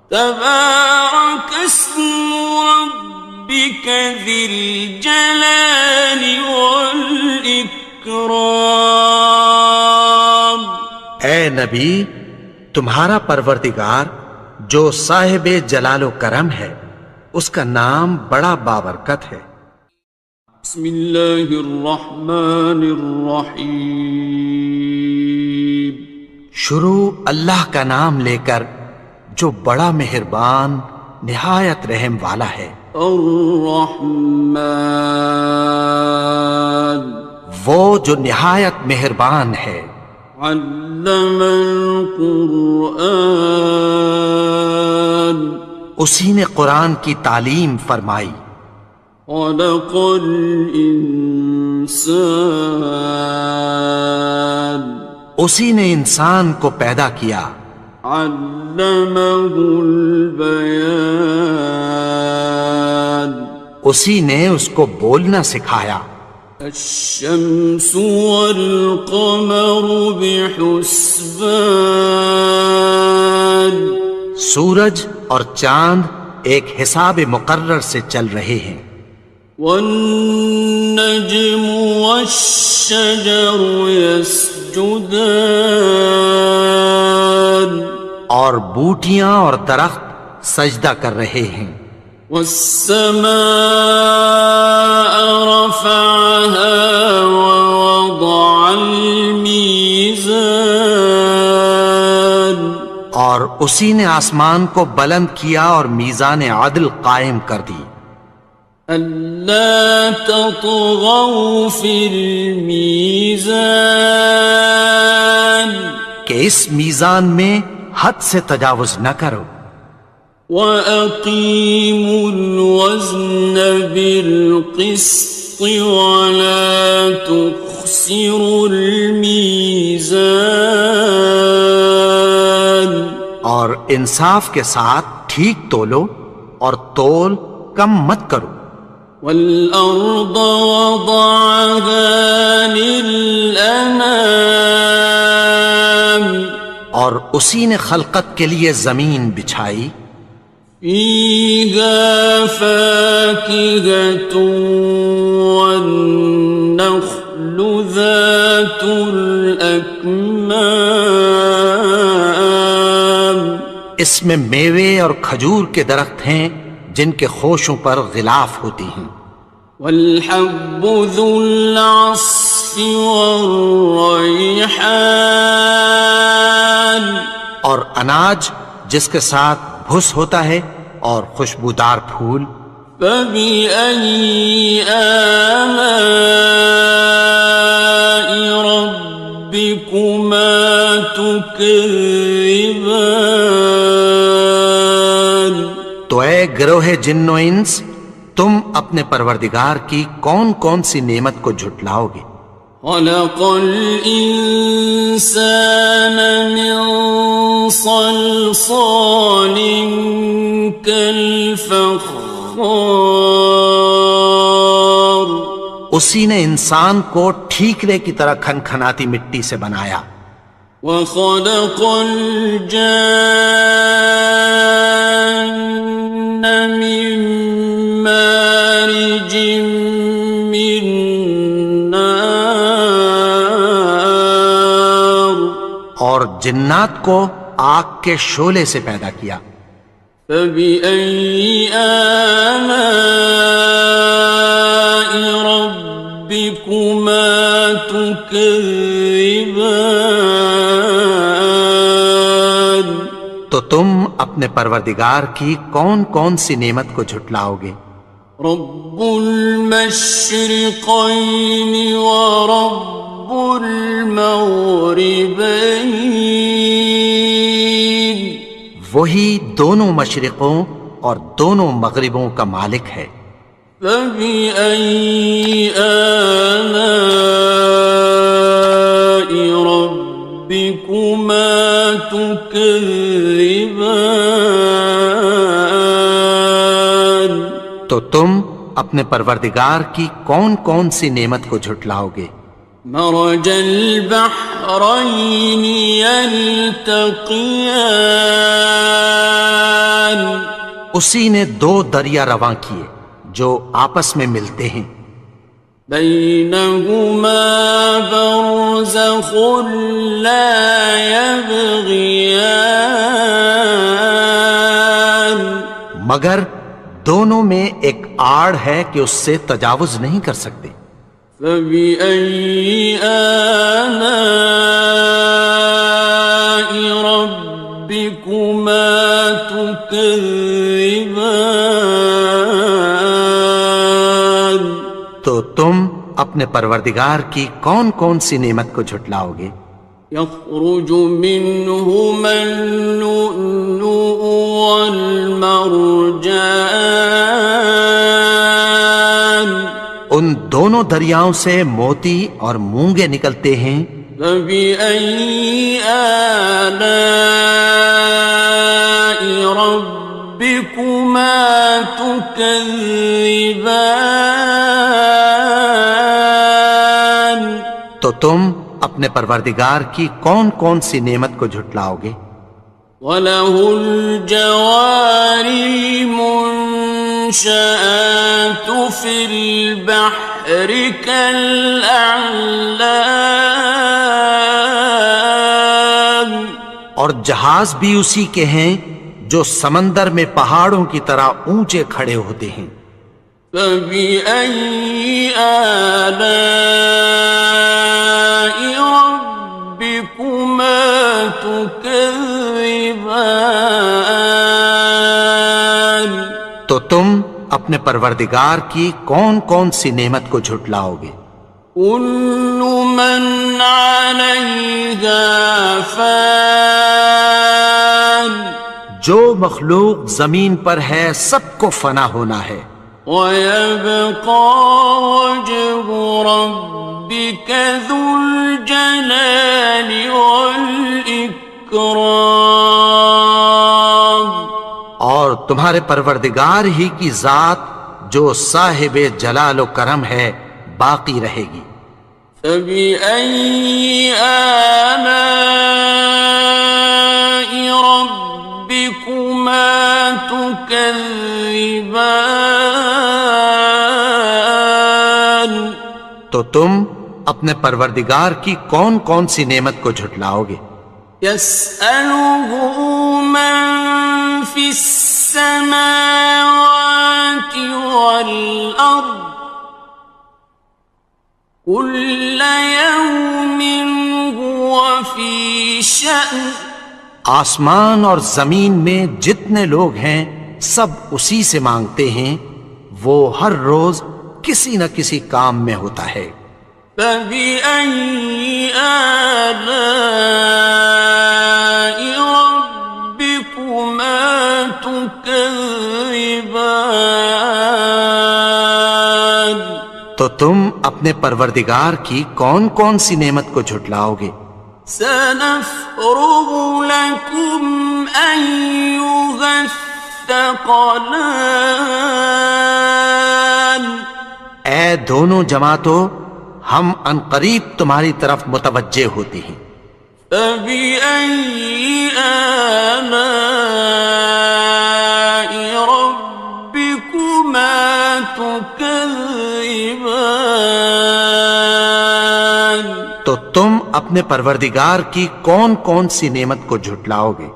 تبارك اسم ربك ذي الجلال والإكرام اے نبی، تمہارا پروردگار جو صاحب جلال و کرم ہے، اس کا نام بڑا بابرکت ہے۔ بسم اللہ الرحمن الرحیم شروع اللہ کا نام لے کر جو بڑا مہربان نہایت رحم والا ہے۔ الرحمن وہ جو نہایت مہربان ہے۔ علم القرآن اسی نے قرآن کی تعلیم فرمائی۔ خلق الانسان اسی نے انسان کو پیدا کیا۔ علمہ البیان اسی نے اس کو بولنا سکھایا۔ الشمس والقمر بحسبان سورج اور چاند ایک حساب مقرر سے چل رہے ہیں۔ والنجم والشجر يسجدان اور بوٹیاں اور درخت سجدہ کر رہے ہیں۔ والسماء رفعها ووضع الميزان اور اسی نے آسمان کو بلند کیا اور میزان عدل قائم کر دی۔ ألا تطغوا في الميزان کہ اس میزان میں حد سے تجاوز نہ کرو۔ وَأَقِيمُوا الْوَزْنَ بِالْقِسْطِ وَلَا تُخْسِرُوا الْمِيزَانَ اور انصاف کے ساتھ ٹھیک تولو اور تول کم مت کرو۔ وَالْأَرْضَ وَضَعَهَا لِلْأَنَامِ اور اسی نے خلقت کے لیے زمین بچھائی۔ فِيهَا فَاكِهَةٌ وَالنَّخْلُ ذَاتُ الْأَكْمَامِ اس میں میوے اور کھجور کے درخت ہیں جن کے خوشوں پر غلاف ہوتی ہیں۔ وَالْحَبُّ ذُو الْعَصْفِ وَالرَّيْحَانِ اور اناج جس کے ساتھ بھس ہوتا ہے اور خوشبودار پھول۔ فَبِأَيِّ آلَاءِ رَبِّكُمَا تُكَذِّبَانِ تو اے گروہ جن و انس، تم اپنے پروردگار کی کون کون سی نعمت کو جھٹلاؤ گے؟ خلق الإنسان من صلصال كالفخار اسی نے انسان کو ٹھیکرے کی طرح کھنکھناتی مٹی سے بنایا۔ وخلق الجان من مارج من نار اور جنات کو آگ کے شعلے سے پیدا کیا۔ فبأي آلاء ربكما تكذبان تم اپنے پروردگار کی کون کون سی نعمت کو جھٹلاؤ گے؟ رب المشرقین ورب المغربین، وہی دونوں مشرقوں اور دونوں مغربوں کا مالک ہے۔ فبأي آلاء ربكما تكذبان، تو تم اپنے پروردگار کی کون کون سی نعمت کو جھٹلاؤ گے؟ مرج البحرين يلتقيان، اسی نے دو دریا رواں کیے جو آپس میں ملتے ہیں، بينهما برزخ لا يبغيان، مگر دونوں میں ایک آڑ ہے کہ اس سے تجاوز نہیں کر سکتے۔ فبأي آلاء ربكما تكذبان، تو تم اپنے پروردگار کی کون کون سی نعمت کو جھٹلاؤ گے؟ يخرج منهما اللؤلؤ والمرجان، ان دونوں دریاؤں سے موتی اور مونگے نکلتے ہیں۔ فبأي آلاء ربكما تكذبان، تو تم اپنے پروردگار کی کون کون سی نعمت کو جھٹلاؤ گے؟ وَلَهُ الْجَوَارِ الْمُنشَآتُ فِي الْبَحْرِ كَالْأَعْلَامِ، اور جہاز بھی اسی کے ہیں جو سمندر میں پہاڑوں کی طرح اونچے کھڑے ہوتے ہیں۔ فَبِأَيِّ آلَاءِ رَبِّكُمَا تُكَذِّبَانِ، تو تم اپنے پروردگار کی کون کون سی نعمت کو جھٹلاؤ گے؟ كُلُّ مَنْ عَلَيْهَا فَانٍ، جو مخلوق زمین پر ہے سب کو فنا ہونا ہے، وَيَبْقَى وَجْهُ رَبِّكَ ذُو الْجَلَالِ وَالْإِكْرَامِ، اور تمہارے پروردگار ہی کی ذات جو صاحب جلال و کرم ہے باقی رہے گی۔ فَبِأَيِّ آلَاءِ رَبِّكُمَا تُكَذِّبَانِ، تو تم اپنے پروردگار کی کون کون سی نعمت کو جھٹلاؤ گے؟ يَسْأَلُهُ مَن فِي السَّمَاوَاتِ وَالْأَرْضِ كُلَّ يَوْمٍ هُوَ فِي شَأْنٍ، آسمان اور زمین میں جتنے لوگ ہیں سب اسی سے مانگتے ہیں، وہ ہر روز کسی نہ کسی کام میں ہوتا ہے۔ فَبِأَيِّ آلَاءِ رَبِّكُمَا تُكَذِّبَانِ، تو تم اپنے پروردگار کی کون کون سی نعمت کو جھٹلاؤ گے؟ سَنَفْرُغُ لَكُمْ أَيُّهَ الثَّقَلَانِ، اے دونوں جماعتوں، ہم عنقریب تمہاری طرف متوجہ ہوتے ہیں۔ فَبِأَيِّ آلَاءِ رَبِّكُمَا تُكَذِّبَانِ، تو تم اپنے پروردگار کی کون کون سی نعمت کو جھٹلاؤ گے؟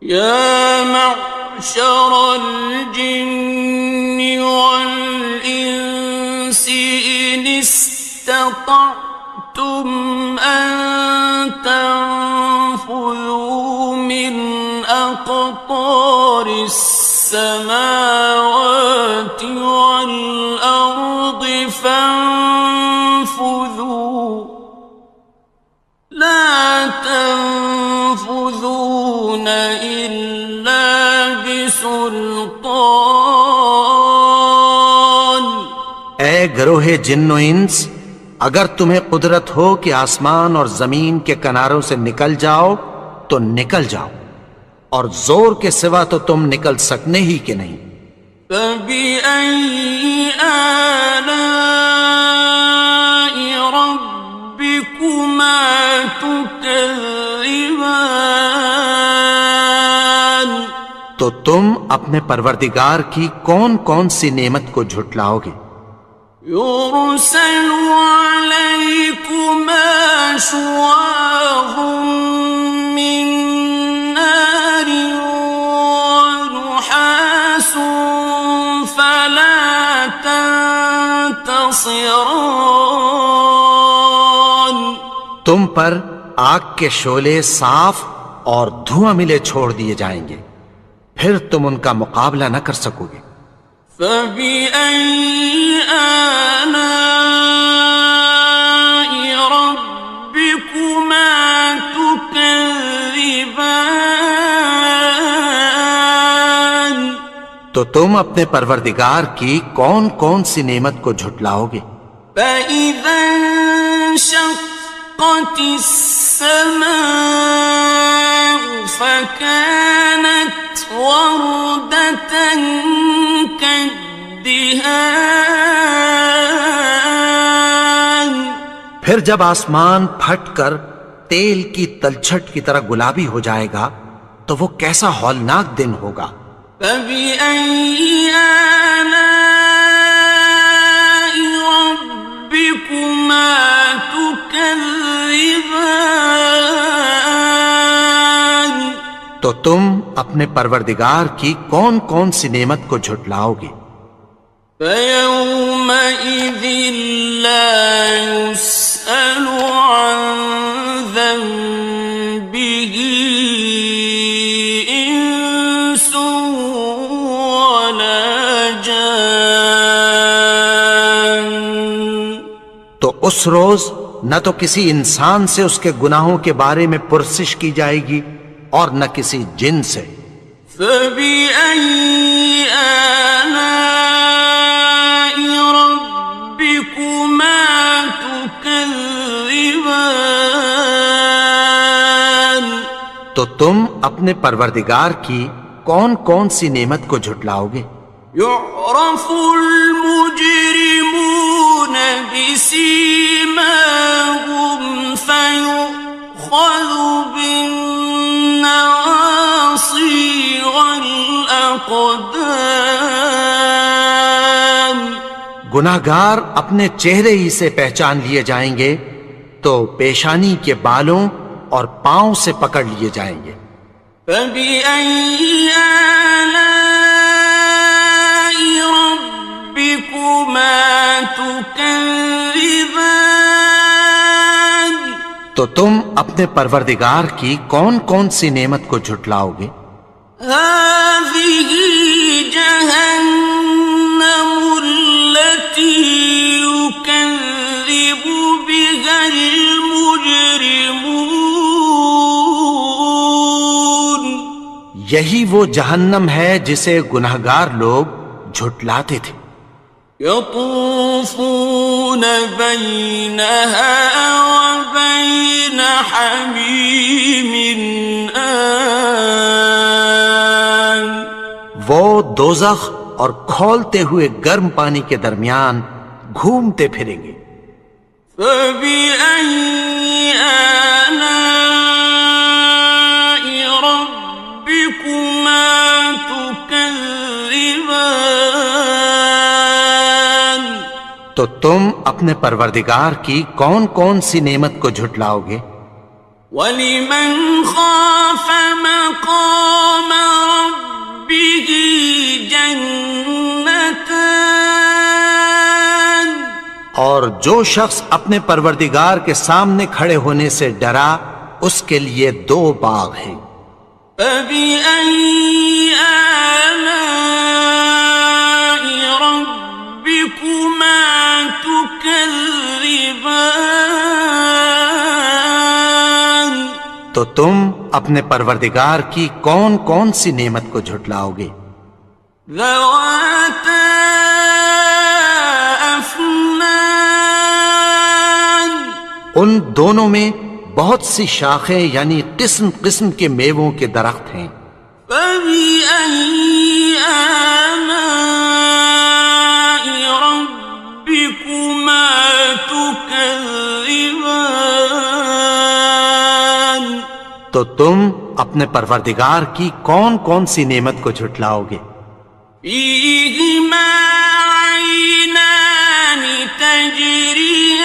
يَا مَعْشَرَ الْجِنِّ وَالْإِنسِ إِنِ اسْتَطَعْتُمْ أَن تَنفُذُوا مِنْ أَقْطَارِ فانفذوا لا تنفذون إلا بسلطان. اے گروہ جن و انس، اگر تمہیں قدرت ہو کہ آسمان اور زمین کے کناروں سے نکل جاؤ تو نکل جاؤ، اور زور کے سوا تو تم نکل سکنے ہی کہ نہیں. فَبِأَيِّ آلَاءِ رَبِّكُمَا تُكَذِّبَانِ. تو تم اپنے پروردگار کی کون کون سی نعمت کو جھٹلاؤ گے؟ يُرْسَلُ عَلَيْكُمَا شُوَاظٌ مِّن نَّارٍ وَنُحَاسٌ فَلَا تَنتَصِرَانِ. تم پر آگ کے شعلے صاف اور دھواں ملے چھوڑ دیے جائیں گے، پھر تم ان کا مقابلہ نہ کر سکو گے. فَبِأَيِّ آلَاءِ رَبِّكُمَا تُكَذِّبَانِ. تو تم اپنے پروردگار کی کون کون سی نعمت کو جھٹلاؤ گے؟ فَإِذَا انشَقَّتِ السَّمَاءُ فَكَانَتْ وَرْدَةً كَالدِّهَانِ. پھر جب آسمان پھٹ کر تیل کی تلچھٹ کی طرح گلابی ہو جائے گا تو وہ کیسا ہولناک دن ہوگا. فَبِأَيِّ آلَاءِ رَبِّكُمَا تُكَذِّبَانِ. تو تم اپنے پروردگار کی کون کون سی نعمت کو جھٹلاؤ گے؟ فَيَوْمَئِذٍ لَا يُسْأَلُ عَنْ ذَنبِهِ إِنسٌ وَلَا جَانٌ. تو اس روز نہ تو کسی انسان سے اس کے گناہوں کے بارے میں پرسش کی جائے گی اور نہ کسی جن سے. فَبِأَيِّ آلَاءِ رَبِّكُمَا تُكَذِّبَانِ. تو تم اپنے پروردگار کی کون کون سی نعمت کو جھٹلاؤ گے؟ يُعْرَفُ الْمُجْرِمُونَ بِسِيمَاهُمْ فَيُؤْخَذُ بِالنَّوَاصِي وَالْأَقْدَامِ. گناہگار اپنے چہرے ہی سے پہچان لیے جائیں گے تو پیشانی کے بالوں اور پاؤں سے پکڑ لیے جائیں گے. فَبِأَيِّ آلَاءِ رَبِّكُمَا تُكَذِّبَانِ. تو تم اپنے پروردگار کی کون کون سی نعمت کو جھٹلاؤ گے؟ هَٰذِهِ جَهَنَّمُ الَّتِي يُكَذِّبُ بِهَا الْمُجْرِمُونَ. یہی وہ جہنم ہے جسے گناہگار لوگ جھٹلاتے تھے. يَطُوفُونَ بَيْنَهَا وَبَيْنَ حَمِيمٍ آنٍ. وہ دوزخ اور کھولتے ہوئے گرم پانی کے درمیان گھومتے پھریں گے. فَبِأَيِّ آلَاءِ رَبِّكُمَا تُكَذِّبَانِ. تو تم اپنے پروردگار کی کون کون سی نعمت کو جھٹلاؤ گے؟ وَلِمَنْ خَافَ مَقَامَ رَبِّهِ جَنَّتَانِ. اور جو شخص اپنے پروردگار کے سامنے کھڑے ہونے سے ڈرا اس کے لیے 2 باغ ہیں. فَبِأَيِّ آلَاءِ رَبِّكُمَا تُكَذِّبَانِ. تو تم اپنے پروردگار کی کون کون سی نعمت کو جھٹلاؤ گے؟ ذواتا افنان، ان دونوں میں بہت سی شاخیں یعنی قسم قسم کے میووں کے درخت ہیں۔ فبأي آلاء ربكما تكذبان، تو تم اپنے پروردگار کی کون کون سی نعمت کو جھٹلاؤ گے؟ فيهما عينان تجريان،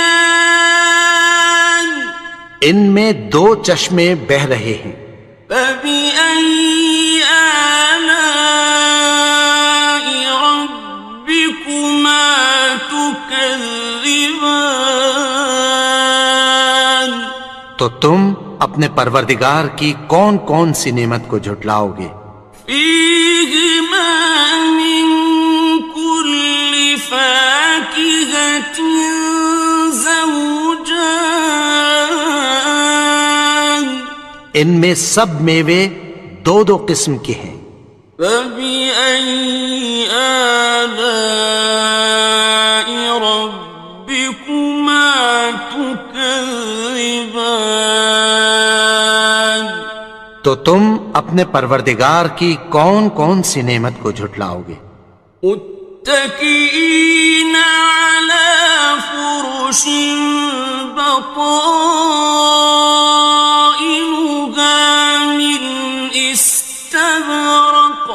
ان میں دو چشمے بہہ رہے ہیں۔ فبأي آلاء ربكما تكذبان، تو تم اپنے پروردگار کی کون کون سی نعمت کو جھٹلاؤ گے؟ فيهما من كل فاكهة زوجان، ان میں سب میوے دو دو قسم کے ہیں۔ فبأي آلاء ربكما تكذبان، تو تم اپنے پروردگار کی کون کون سی نعمت کو جھٹلاؤ گے؟ متكئين على فرش بطائنها من استبرق،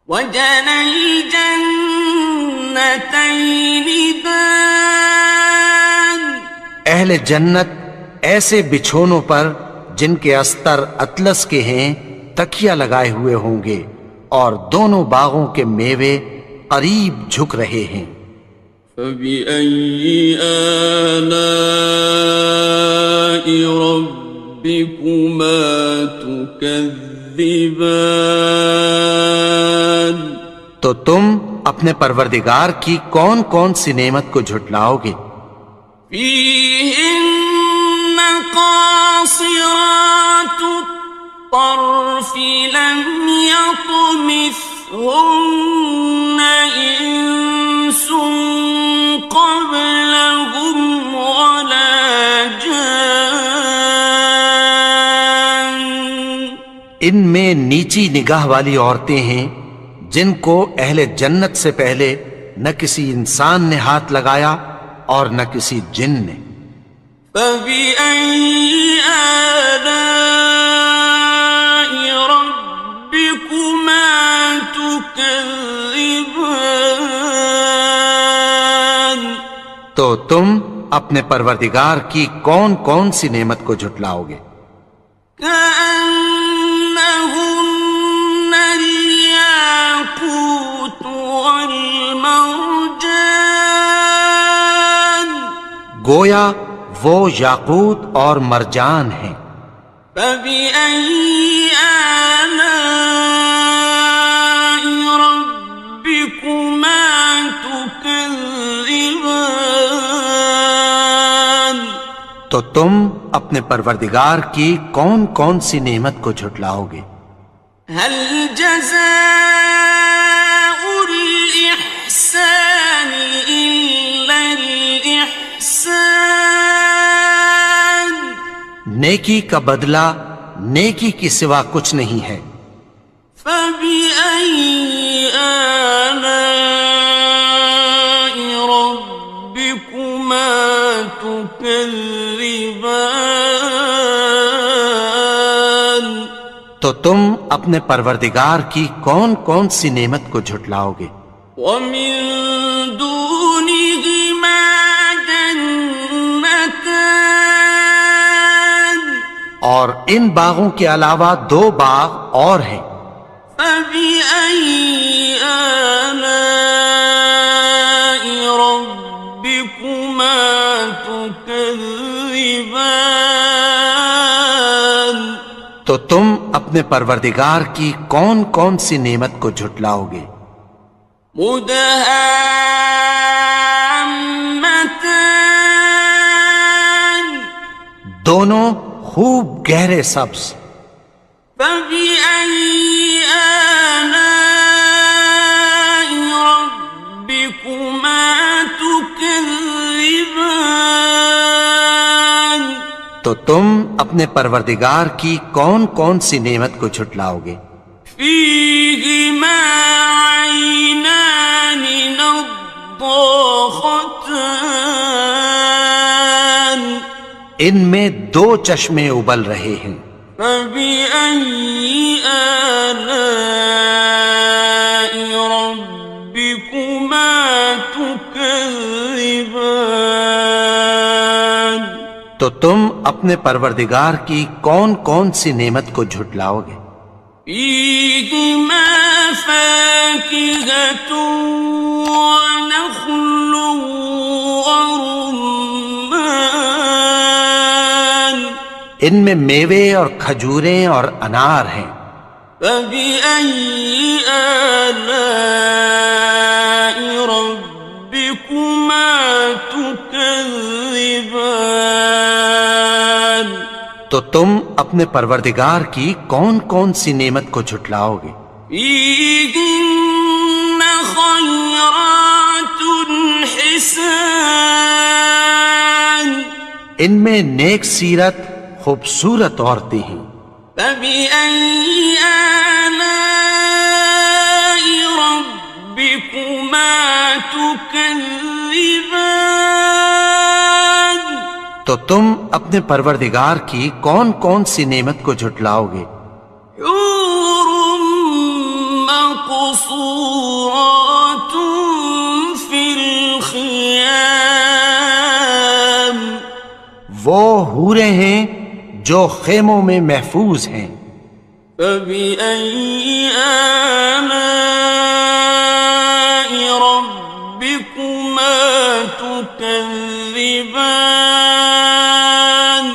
وجنى الجنتين دان، اہل جنت ایسے بچھونوں پر جن کے استر اطلس کے ہیں تکیہ لگائے ہوئے ہوں گے، اور دونوں باغوں کے میوے قریب جھک رہے ہیں۔ فبأي آلاء ربكما تكذبان، تو تم اپنے پروردگار کی کون کون سی نعمت کو جھٹلاؤ گے؟ فيهن قاصرات الطرف لم يطمثهن إنس قبلهم ولا جان، ان میں نیچی نگاہ والی عورتیں ہیں جن کو اہل جنت سے پہلے نہ کسی انسان نے ہاتھ لگایا اور نہ کسی جن نے۔ فبأي آلاء ربكما تكذبان، تو تم اپنے پروردگار کی کون کون سی نعمت کو جھٹلاؤ گے؟ كأنهن الياقوت والمرجان، گویا وہ یاقوت اور مرجان ہیں۔ فبأي آلاء ربكما تكذبان، تو تم اپنے پروردگار کی کون کون سی نعمت کو جھٹلاؤ گے؟ هل جزاء الإحسان إلا الإحسان، نیکی کا بدلہ نیکی کی سوا کچھ نہیں ہے۔ فبأي آلاء ربكما تكذبان، تو تم اپنے پروردگار کی کون کون سی نعمت کو جھٹلاؤ گے؟ ومن دونهما جنتان، اور ان باغوں کے علاوہ دو باغ اور ہیں۔ فبأي آلاء ربكما تكذبان، تو تم اپنے پروردگار کی کون کون سی نعمت کو جھٹلاؤ گے؟ مدهامتان، دونوں خوب گہرے سبز. فبأي آلاء ربكما تكذبان. تو تم اپنے پروردگار کی کون کون سی نعمت کو جھٹلاؤ گے؟ فيهما عينان نضاختان. ان میں دو چشمے ابل رہے ہیں. فبأي آلاء ربكما تكذبان. تو تم اپنے پروردگار کی کون کون سی نعمت کو جھٹلاؤ گے؟ فيهما فاكهة ونخل ورمان. ان میں میوے اور کھجوریں اور انار ہیں. فبأي آلاء ربكما تكذبان. تو تم اپنے پروردگار کی کون کون سی نعمت کو جھٹلاؤ گے؟ فيهن خيرات حسان. ان میں نیک سیرت خوبصورت عورتیں ہیں. فبأي آلاء ربكما تكذبان. تو تم اپنے پروردگار کی کون کون سی نعمت کو جھٹلاؤ گے؟ حور مقصورات في الخيام. وہ حوریں ہیں جو خیموں میں محفوظ ہیں. فبأي آلاء ربكما تكذبان.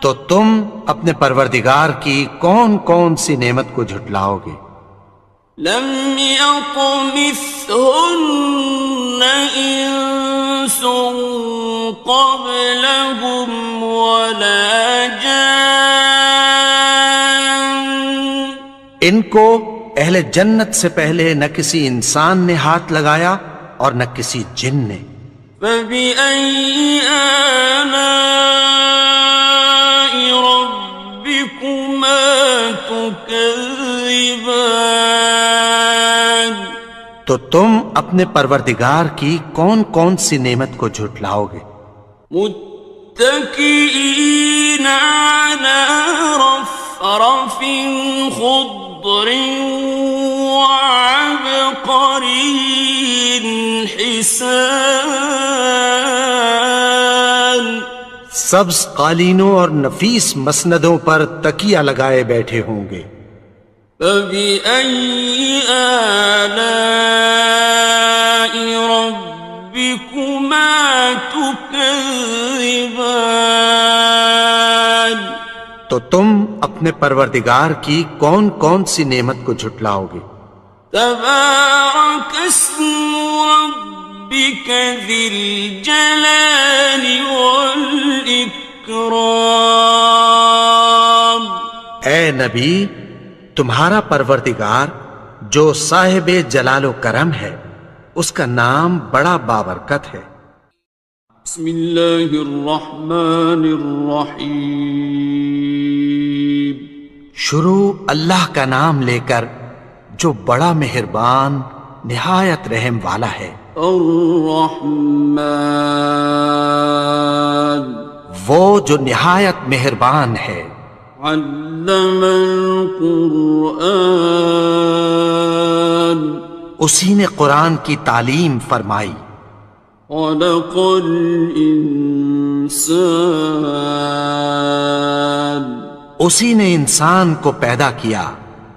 تو تم اپنے پروردگار کی کون کون سی نعمت کو جھٹلاؤ گے؟ لم يطمثهن إنس قبلهم ولا جان. ان کو اہل جنت سے پہلے نہ کسی انسان نے ہاتھ لگایا اور نہ کسی جن نے. فبأي آلاء ربكما تكذبان. تو تم اپنے پروردگار کی کون کون سی نعمت کو جھٹلاؤ گے؟ متكئين على رفرف خضر وعبقري حسان. سبز قالینوں اور نفیس مسندوں پر تکیہ لگائے بیٹھے ہوں گے. فبأي آلاء ربكما تكذبان. تو تم اپنے پروردگار کی کون کون سی نعمت کو جھٹلاؤ گے؟ تبارك اسم ربك ذي الجلال والإكرام. اے نبی، تمہارا پروردگار جو صاحب جلال و کرم ہے اس کا نام بڑا بابرکت ہے. بسم اللہ الرحمن الرحیم. شروع اللہ کا نام لے کر جو بڑا مہربان نہایت رحم والا ہے. الرحمن وہ جو نہایت مہربان ہے. علم القرآن اسی نے قرآن کی تعلیم فرمائی. خلق الانسان اسی نے انسان کو پیدا کیا.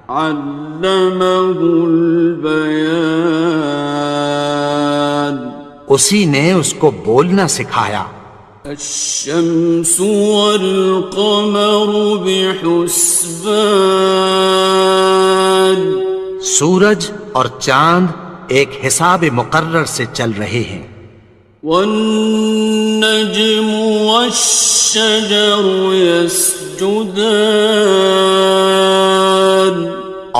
علمہ البیان اسی نے اس کو بولنا سکھایا. الشمس والقمر بحسبان سورج اور چاند ایک حساب مقرر سے چل رہے ہیں. والنجم والشجر يسجدان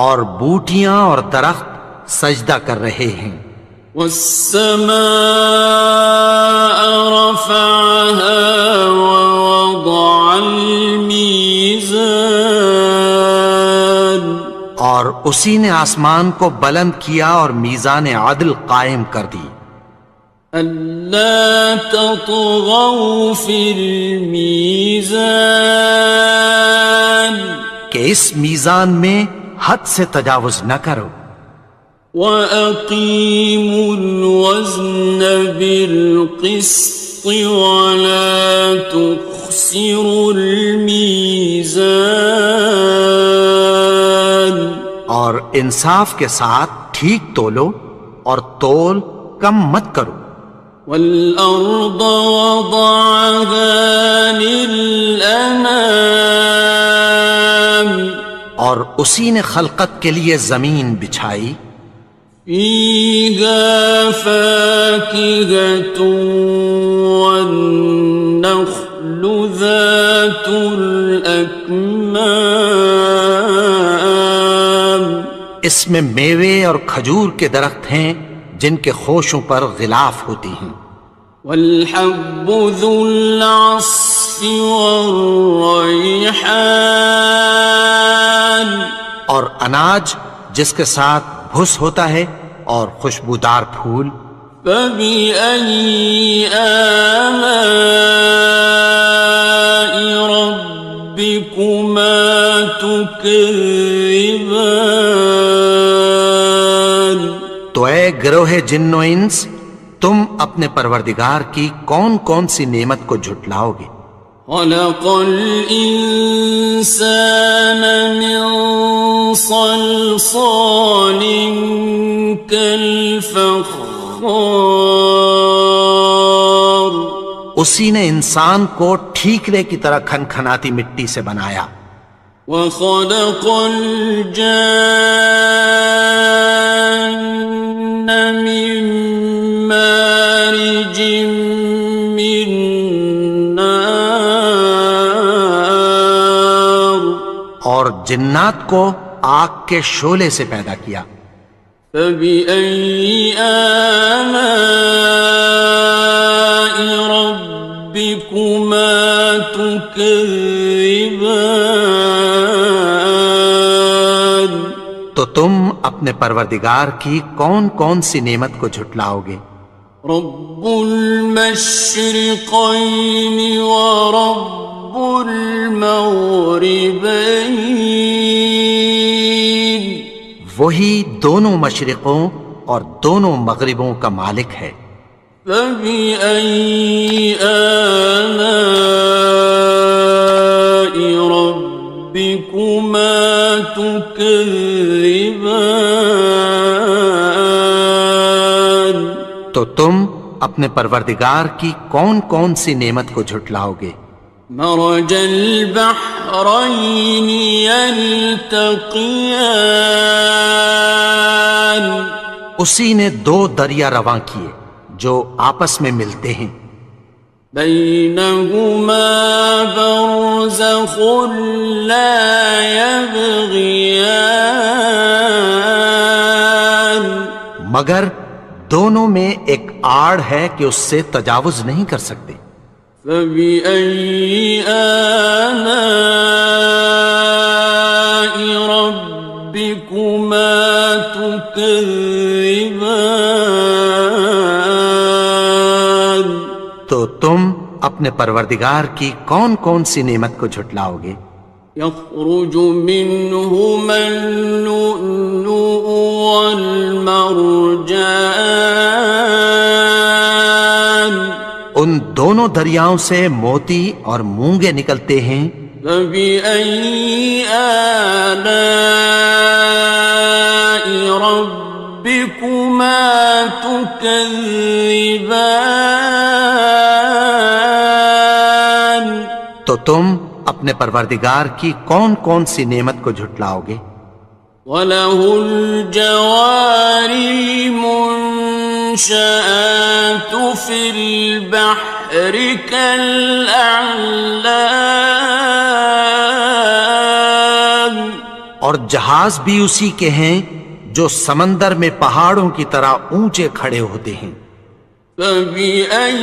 اور بوٹیاں اور درخت سجدہ کر رہے ہیں. والسماء رفعها ووضع الميزان اور اسی نے آسمان کو بلند کیا اور میزان عدل قائم کر دی. ألا تطغوا في الميزان کہ اس میزان میں حد سے تجاوز نہ کرو. وَأَقِيمُوا الْوَزْنَ بِالْقِسْطِ وَلَا تُخْسِرُوا الْمِيزَانَ اور انصاف کے ساتھ ٹھیک تولو اور تول کم مت کرو. وَالْأَرْضَ وَضَعَهَا لِلْأَنَامِ اور اسی نے خلقت کے لیے زمین بچھائی. فِيهَا فَاكِهَةٌ وَالنَّخْلُ ذَاتُ الْأَكْمَامِ اس میں میوے اور کھجور کے درخت ہیں جن کے خوشوں پر غلاف ہوتی ہیں. وَالْحَبُّ ذُو الْعَصْفِ وَالرَّيْحَانِ اور اناج جس کے ساتھ بھس ہوتا ہے اور خوشبودار پھول. فَبِأَيِّ آلَاءِ رَبِّكُمَا تُكَذِّبَانِ تو اے گروہ جن و انس، تم اپنے پروردگار کی کون کون سی نعمت کو جھٹلاؤ گے؟ خَلَقَ الْإِنسَانَ مِنْ صَلْصَالٍ كَالْفَخَّارِ اسی نے انسان کو ٹھیکرے کی طرح کھنکھناتی مٹی سے بنایا. وَخَلَقَ الْجَانَّ مِن مَّارِجٍ مِّن نَّارٍ اور جنات کو آگ کے شعلے سے پیدا کیا. فَبِأَيِّ آلَاءِ رَبِّكُمَا تُكَذِّبَانِ تو تم اپنے پروردگار کی کون کون سی نعمت کو جھٹلاؤ گے؟ رب المشرقين ورب المغربين وہی دونوں مشرقوں اور دونوں مغربوں کا مالک ہے. فبأي آلاء ربكما تكذبان تو تم اپنے پروردگار کی کون کون سی نعمت کو جھٹلاؤ گے؟ مرج البحرين يلتقيان اسی نے دو دریا رواں کیے جو آپس میں ملتے ہیں. بينهما برزخ لا يبغيان مگر دونوں میں ایک آڑ ہے کہ اس سے تجاوز نہیں کر سکتے. فبأي آلاء ربكما تكذبان تو تم اپنے پروردگار کی کون کون سی نعمت کو جھٹلاؤ گے؟ يخرج منهما اللؤلؤ والمرجان ان دونوں دریاؤں سے موتی اور مونگے نکلتے ہیں. فبأي آلاء ربكما تكذبان تو تم اپنے پروردگار کی کون کون سی نعمت کو جھٹلاؤ گے؟ وَلَهُ الْجَوَارِ الْمُنشَآتُ المنشآت في البحر كالأعلام اور جہاز بھی اسی کے ہیں جو سمندر میں پہاڑوں کی طرح اونچے کھڑے ہوتے ہیں. فبأي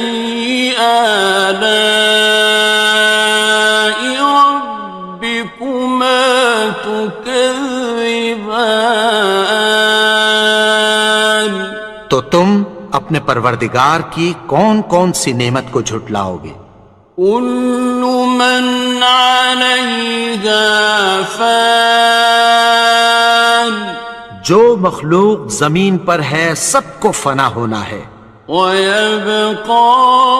آلاء ربكما تكذبان تو تم اپنے پروردگار کی کون کون سی نعمت کو جھٹلاؤ گے؟ كل من عليها فان جو مخلوق زمین پر ہے سب کو فنا ہونا ہے. ويبقى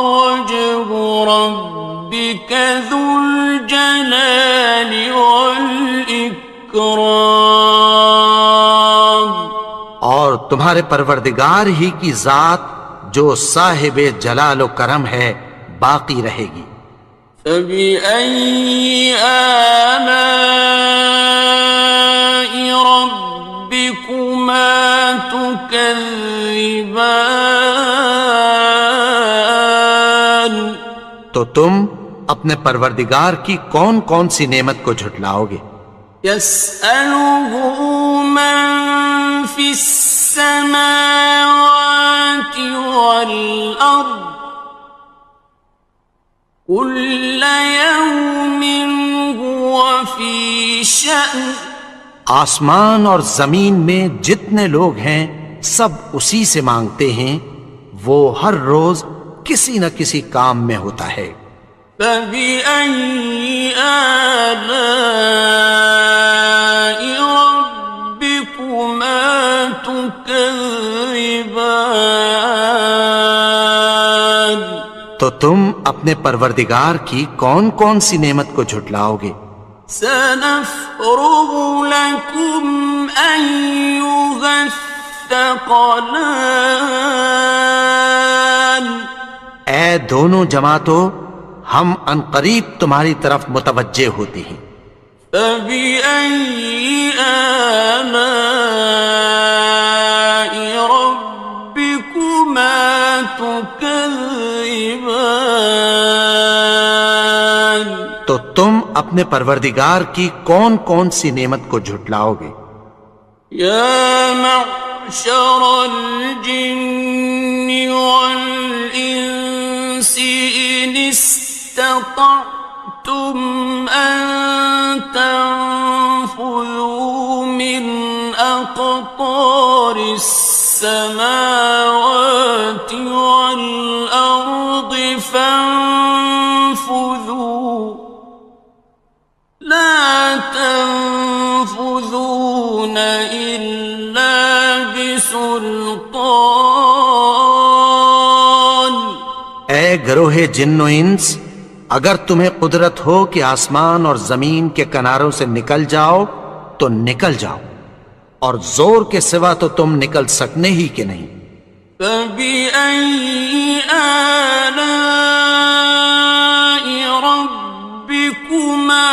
وجه ربك ذو الجلال والإكرام اور تمہارے پروردگار ہی کی ذات جو صاحب جلال و کرم ہے باقی رہے گی. فبأي آلاء ربكما تكذبان تو تم اپنے پروردگار کی کون کون سی نعمت کو جھٹلاؤ گے؟ يسأله من في السماوات والأرض كل يوم هو في شأن آسمان اور زمین میں جتنے لوگ ہیں سب اسی سے مانگتے ہیں، وہ ہر روز کسی نہ کسی کام میں ہوتا ہے. فبأي آلاء ربكما تكذبان تو تم اپنے پروردگار کی کون کون سی نعمت کو جھٹلاؤ گے؟ سنفرغ لكم أيها الثقلان اے دونوں جماعتوں، ہم عنقریب تمہاری طرف متوجہ ہوتے ہیں. فبأي آلاء ربكما تكذبان تو تم اپنے پروردگار کی کون کون سی نعمت کو جھٹلاؤ گے؟ يا معشر الجن والإنس إن استطعتم أن تنفذوا من أقطار السماوات والأرض فانفذوا لا تنفذون إلا بسلطان اے گروہ جن و انس، اگر تمہیں قدرت ہو کہ آسمان اور زمین کے کناروں سے نکل جاؤ تو نکل جاؤ، اور زور کے سوا تو تم نکل سکنے ہی کہ نہیں. فبأي آلاء ربكما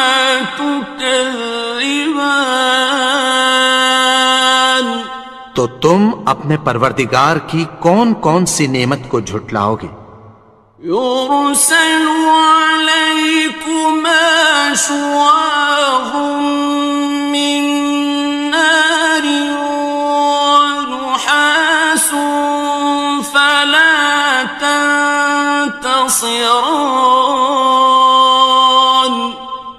تكذبان تو تم اپنے پروردگار کی کون کون سی نعمت کو جھٹلاؤ گے؟ يرسل عليكما شواظ من نار ونحاس فلا تنتصران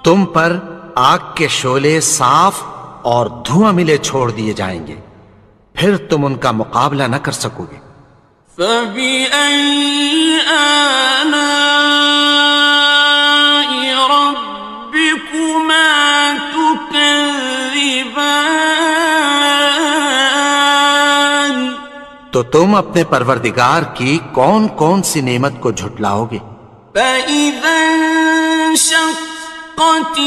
تم پر آگ کے شعلے صاف اور دھواں ملے چھوڑ دیے جائیں گے، پھر تم ان کا مقابلہ نہ کر سکو گے. فبأي آلاء ربكما تكذبان تو تم اپنے پروردگار کی کون کون سی نعمت کو جھٹلاؤ گے؟ فإذا انشقت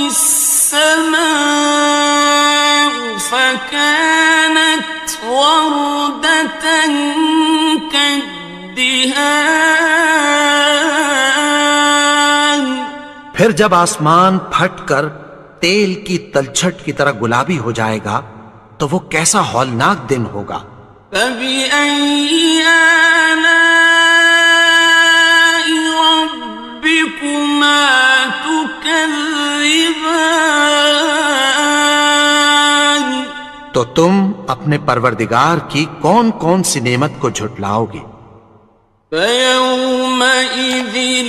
السماء فكانت وردة كالدهان پھر جب آسمان پھٹ کر تیل کی تلچھٹ کی طرح گلابی ہو جائے گا تو وہ کیسا ہولناک دن ہوگا. فبأي تم اپنے پروردگار کی کون کون سی نعمت کو جھٹلاؤ گے؟ فَيَوْمَئِذٍ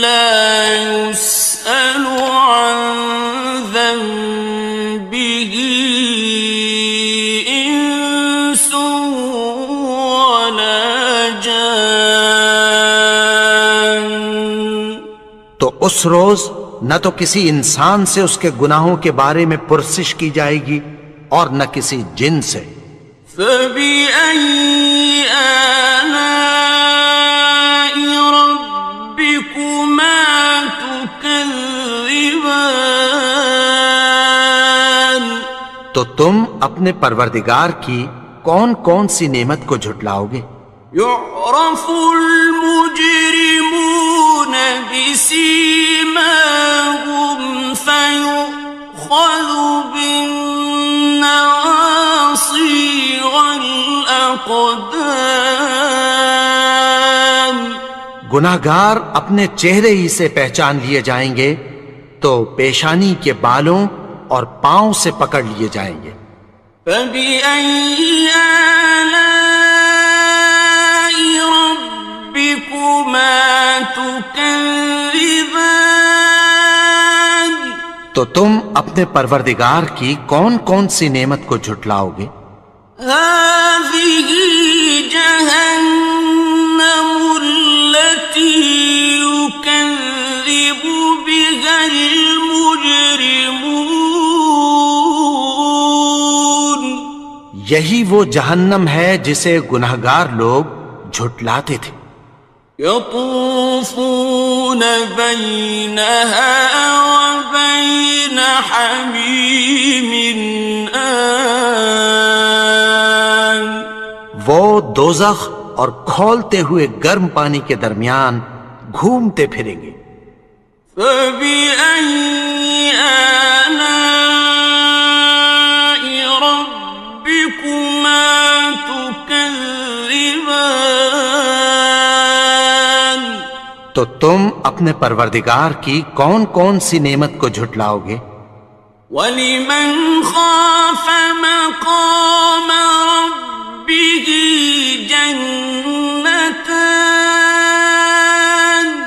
لَا يُسْأَلُ عَنْ ذَنبِهِ إِنسٌ وَلَا جَانٌّ۔ تو اس روز نہ تو کسی انسان سے اس کے گناہوں کے بارے میں پرسش کی جائے گی اور نہ کسی جن سے۔ فَبِأَيِّ آلَاءِ رَبِّكُمَا تُكَذِّبَانِ؟ تو تم اپنے پروردگار کی کون کون سی نعمت کو جھٹلاؤ گے؟ يُعْرَفُ الْمُجْرِمُونَ بِسِيمَاهُمْ فَيُؤْخَذُ بِالنَّوَاصِي وَالْأَقْدَامِ۔ گناہگار اپنے چہرے ہی سے پہچان لیے جائیں گے تو پیشانی کے بالوں اور پاؤں سے پکڑ لیے جائیں گے۔ فَبِأَيِّ آلَاءِ رَبِّكُمَا تُكَذِّبَانِ؟ تو تم اپنے پروردگار کی کون کون سی نعمت کو جھٹلاؤ گے؟ هَٰذِهِ جَهَنَّمُ الَّتِي يُكَذِّبُ بِهَا الْمُجْرِمُونَ۔ یہی وہ جہنم ہے جسے گناہگار لوگ جھٹلاتے تھے۔ يَطُوفُونَ بَيْنَهَا وَبَيْنَ حَمِيمٍ آنٍ۔ وہ دوزخ اور کھولتے ہوئے گرم پانی کے درمیان گھومتے پھریں گے۔ فَبِأَيِّ آلَاءِ رَبِّكُمَا تُكَذِّبَانِ؟ تو تم اپنے پروردگار کی کون کون سی نعمت کو جھٹلاؤ گے؟ وَلِمَنْ خَافَ مَقَامَ رَبِّهِ جَنَّتَانِ؟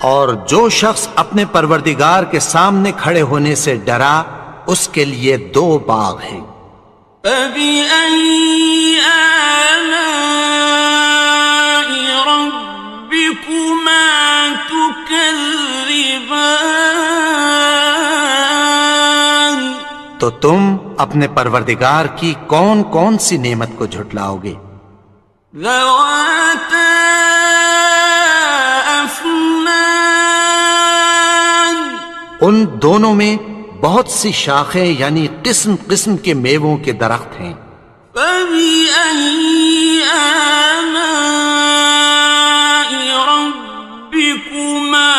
اور جو شخص اپنے پروردگار کے سامنے کھڑے ہونے سے ڈرا اس کے لیے دو باغ ہیں۔ فَبِأَيِّ آلَاءِ رَبِّكُمَا تُكَذِّبَانِ؟ تو تم اپنے پروردگار کی کون کون سی نعمت کو جھٹلاؤ گے؟ ذَوَاتَا أَفْنَانٍ۔ ان دونوں میں بہت سی شاخیں یعنی قسم قسم کے میووں کے درخت ہیں۔ فَبِأَيِّ آلَاءِ رَبِّكُمَا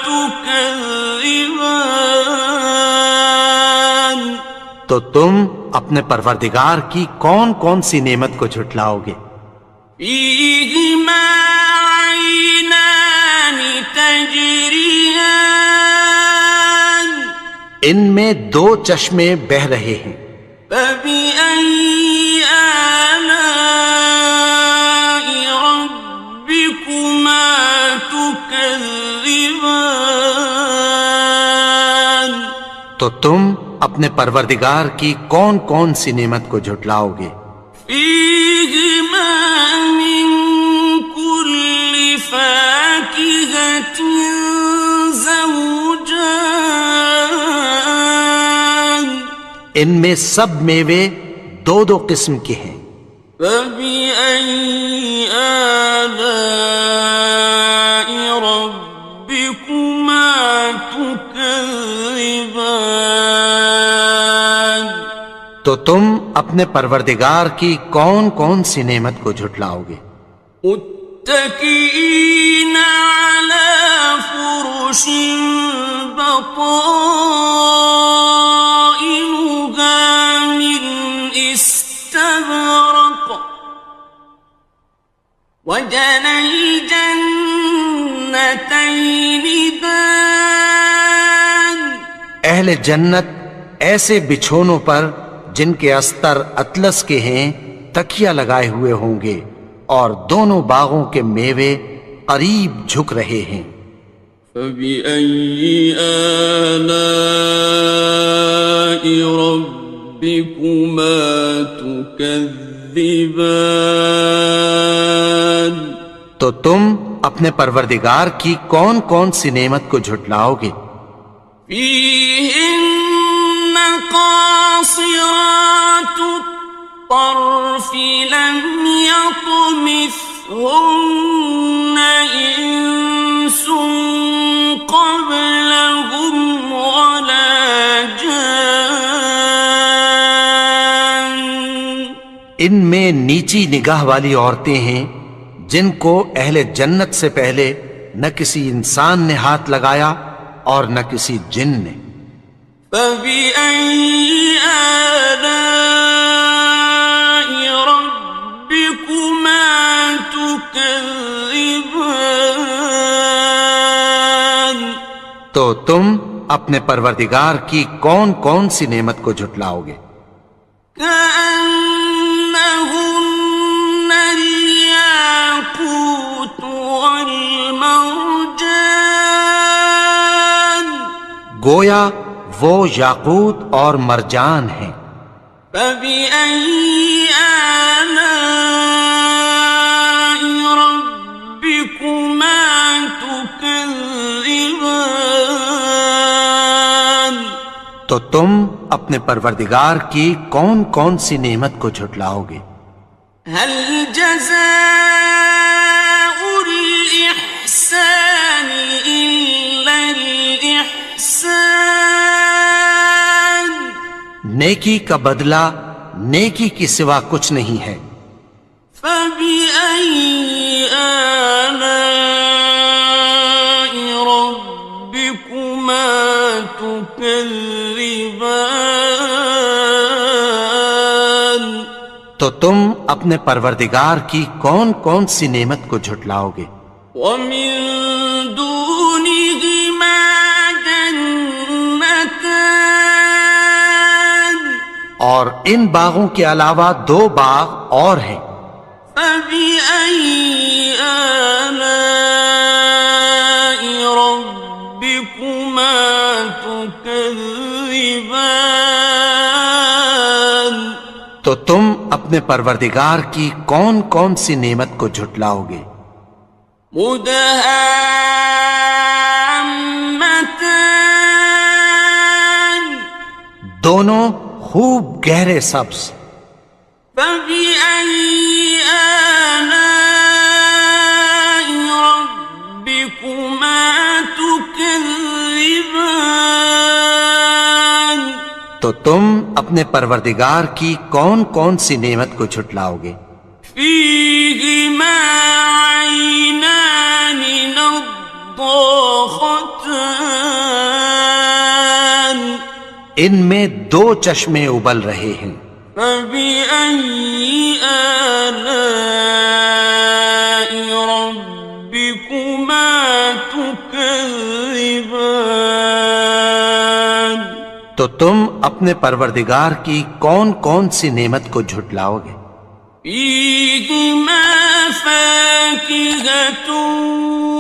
تُكَذِّبَانِ؟ تو تم اپنے پروردگار کی کون کون سی نعمت کو جھٹلاؤ گے؟ فِيهِمَا عَيْنَانِ تَجْرِيَانِ۔ ان میں دو چشمے بہہ رہے ہیں۔ فَبِأَيِّ آلَاءِ رَبِّكُمَا تُكَذِّبَانِ؟ تو تم اپنے پروردگار کی کون کون سی نعمت کو جھٹلاؤ گے؟ فِيهِمَا مِن كُلِّ فَاكِهَةٍ زَوْجَانِ۔ ان میں سب میوے دو دو قسم کے ہیں۔ فَبِأَيِّ آلَاءِ رَبِّكُمَا تُكَذِّبَانِ؟ تو تم اپنے پروردگار کی کون کون سی نعمت کو جھٹلاؤ گے؟ متكئين على فرش بطائنها من استبرق وجنى الجنتين دان۔ اہل جنت ایسے بچھونوں پر جن کے استر اطلس کے ہیں تکیہ لگائے ہوئے ہوں گے، اور دونوں باغوں کے میوے قریب جھک رہے ہیں۔ فَبِأَيِّ آلَاءِ رَبِّكُمَا تُكَذِّبَانِ؟ تو تم اپنے پروردگار کی کون کون سی نعمت کو جھٹلاؤ گے؟ فِيهِنَّ قَاصِرَاتُ الطَّرْفِ لَمْ يَطْمِثْهُنَّ إِنسٌ قَبْلَهُمْ وَلَا جَانٌّ۔ ان میں نیچی نگاہ والی عورتیں ہیں جن کو اہل جنت سے پہلے نہ کسی انسان نے ہاتھ لگایا اور نہ کسی جن نے۔ فَبِأَيِّ آلَاءِ رَبِّكُمَا تُكَذِّبَانِ؟ تو تم اپنے پروردگار کی کون کون سی نعمت کو جھٹلاؤ گے؟ كَأَنَّهُنَّ الْيَاقُوتُ وَالْمَرْجَانُ، گویا وہ یاقوت اور مرجان ہیں۔ فَبِأَيِّ آلَاءِ رَبِّكُمَا تُكَذِّبَانِ؟ تو تم اپنے پروردگار کی کون کون سی نعمت کو جھٹلاؤ گے؟ هَلْ جَزَاءُ الْإِحْسَانِ إِلَّا الْإِحْسَانُ؟ نیکی کا بدلہ نیکی کی سوا کچھ نہیں ہے۔ فَبِأَيِّ آلَاءِ رَبِّكُمَا تُكَذِّبَانِ؟ تو تم اپنے پروردگار کی کون کون سی نعمت کو جھٹلاؤ گے؟ وَمِن دُونِهِمَا جَنَّتَانِ، اور ان باغوں کے علاوہ دو باغ اور ہیں۔ فَبِأَيِّ آلَاءِ رَبِّكُمَا تُكَذِّبَانِ؟ تو تم اپنے پروردگار کی کون کون سی نعمت کو جھٹلاؤ گے؟ مُدْهَامَّتَانِ، دونوں خوب گہرے سبز۔ فَبِأَيِّ آلَاءِ رَبِّكُمَا تُكَذِّبَانِ؟ تو تم اپنے پروردگار کی کون کون سی نعمت کو جھٹلاؤ گے؟ فِيهِمَا عَيْنَانِ نَضَّاخَتَانِ، ان میں دو چشمے ابل رہے ہیں۔ فَبِأَيِّ آلَاءِ رَبِّكُمَا تُكَذِّبَانِ؟ تو تم اپنے پروردگار کی کون کون سی نعمت کو جھٹلاؤ گے؟ فِيهِمَا فَاكِهَةٌ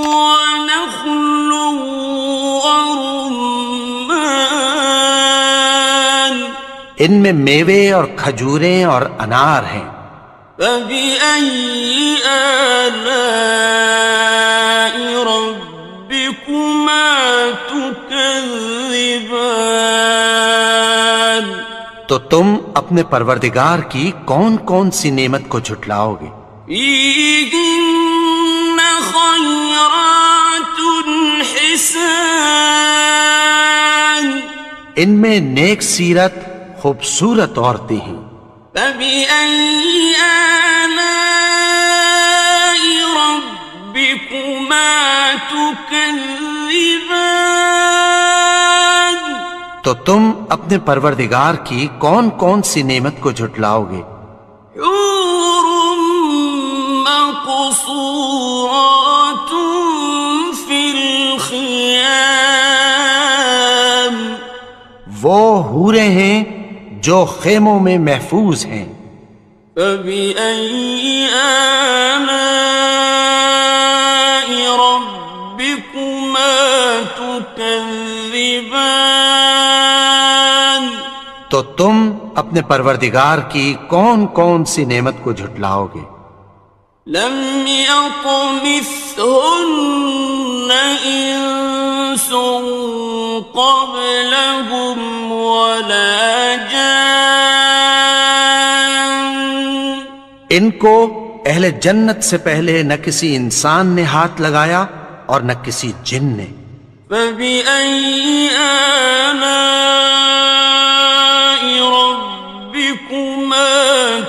وَنَخْلٌ وَرُمَّانٌ، ان میں میوے اور کھجوریں اور انار ہیں۔ فَبِأَيِّ آلَاءِ رَبِّكُمَا تُكَذِّبَانِ؟ تو تم اپنے پروردگار کی کون کون سی نعمت کو جھٹلاؤ گے؟ فِيهِنَّ خَيْرَاتٌ حِسَانٌ، ان میں نیک سیرت خوبصورت عورتیں ہیں۔ فَبِأَيِّ آلَاءِ رَبِّكُمَا تُكَذِّبَانِ؟ تو تم اپنے پروردگار کی کون کون سی نعمت کو جھٹلاؤ گے؟ حور مقصورات فی الخیام، وہ حوریں ہیں جو خیموں میں محفوظ ہیں۔ فبأي آلاء ربكما تكذبان؟ تو تم اپنے پروردگار کی کون کون سی نعمت کو جھٹلاؤ گے؟ لم يطمثهن إنس قبلهم ولا جان۔ ان کو اہل جنت سے پہلے نہ کسی انسان نے ہاتھ لگایا اور نہ کسی جن نے۔ فبأي آلاء ربكما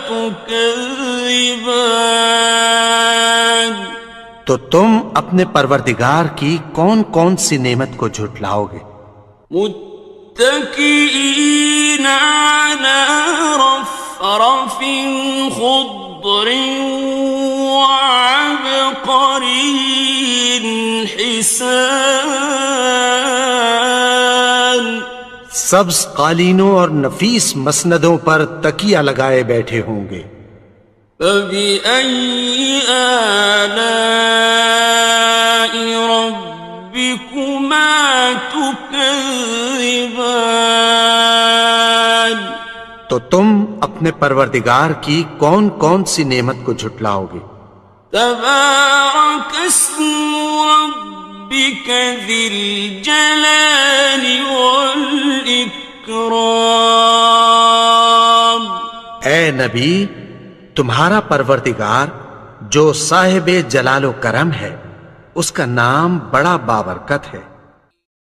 تكذبان؟ تو تم اپنے پروردگار کی کون کون سی نعمت کو جھٹلاؤ گے؟ متكئين على رفرف خضر وعبقري حسان۔ سبز قالینوں اور نفیس مسندوں پر تکیہ لگائے بیٹھے ہوں گے۔ فبأي آلاء ربكما تكذبان؟ تو تم اپنے پروردگار کی کون کون سی نعمت کو جھٹلاؤ گے؟ تبارك اسم ربك ذي الجلال والإكرام۔ اے نبی، تمہارا پروردگار جو صاحب جلال و کرم ہے، اس کا نام بڑا بابرکت ہے۔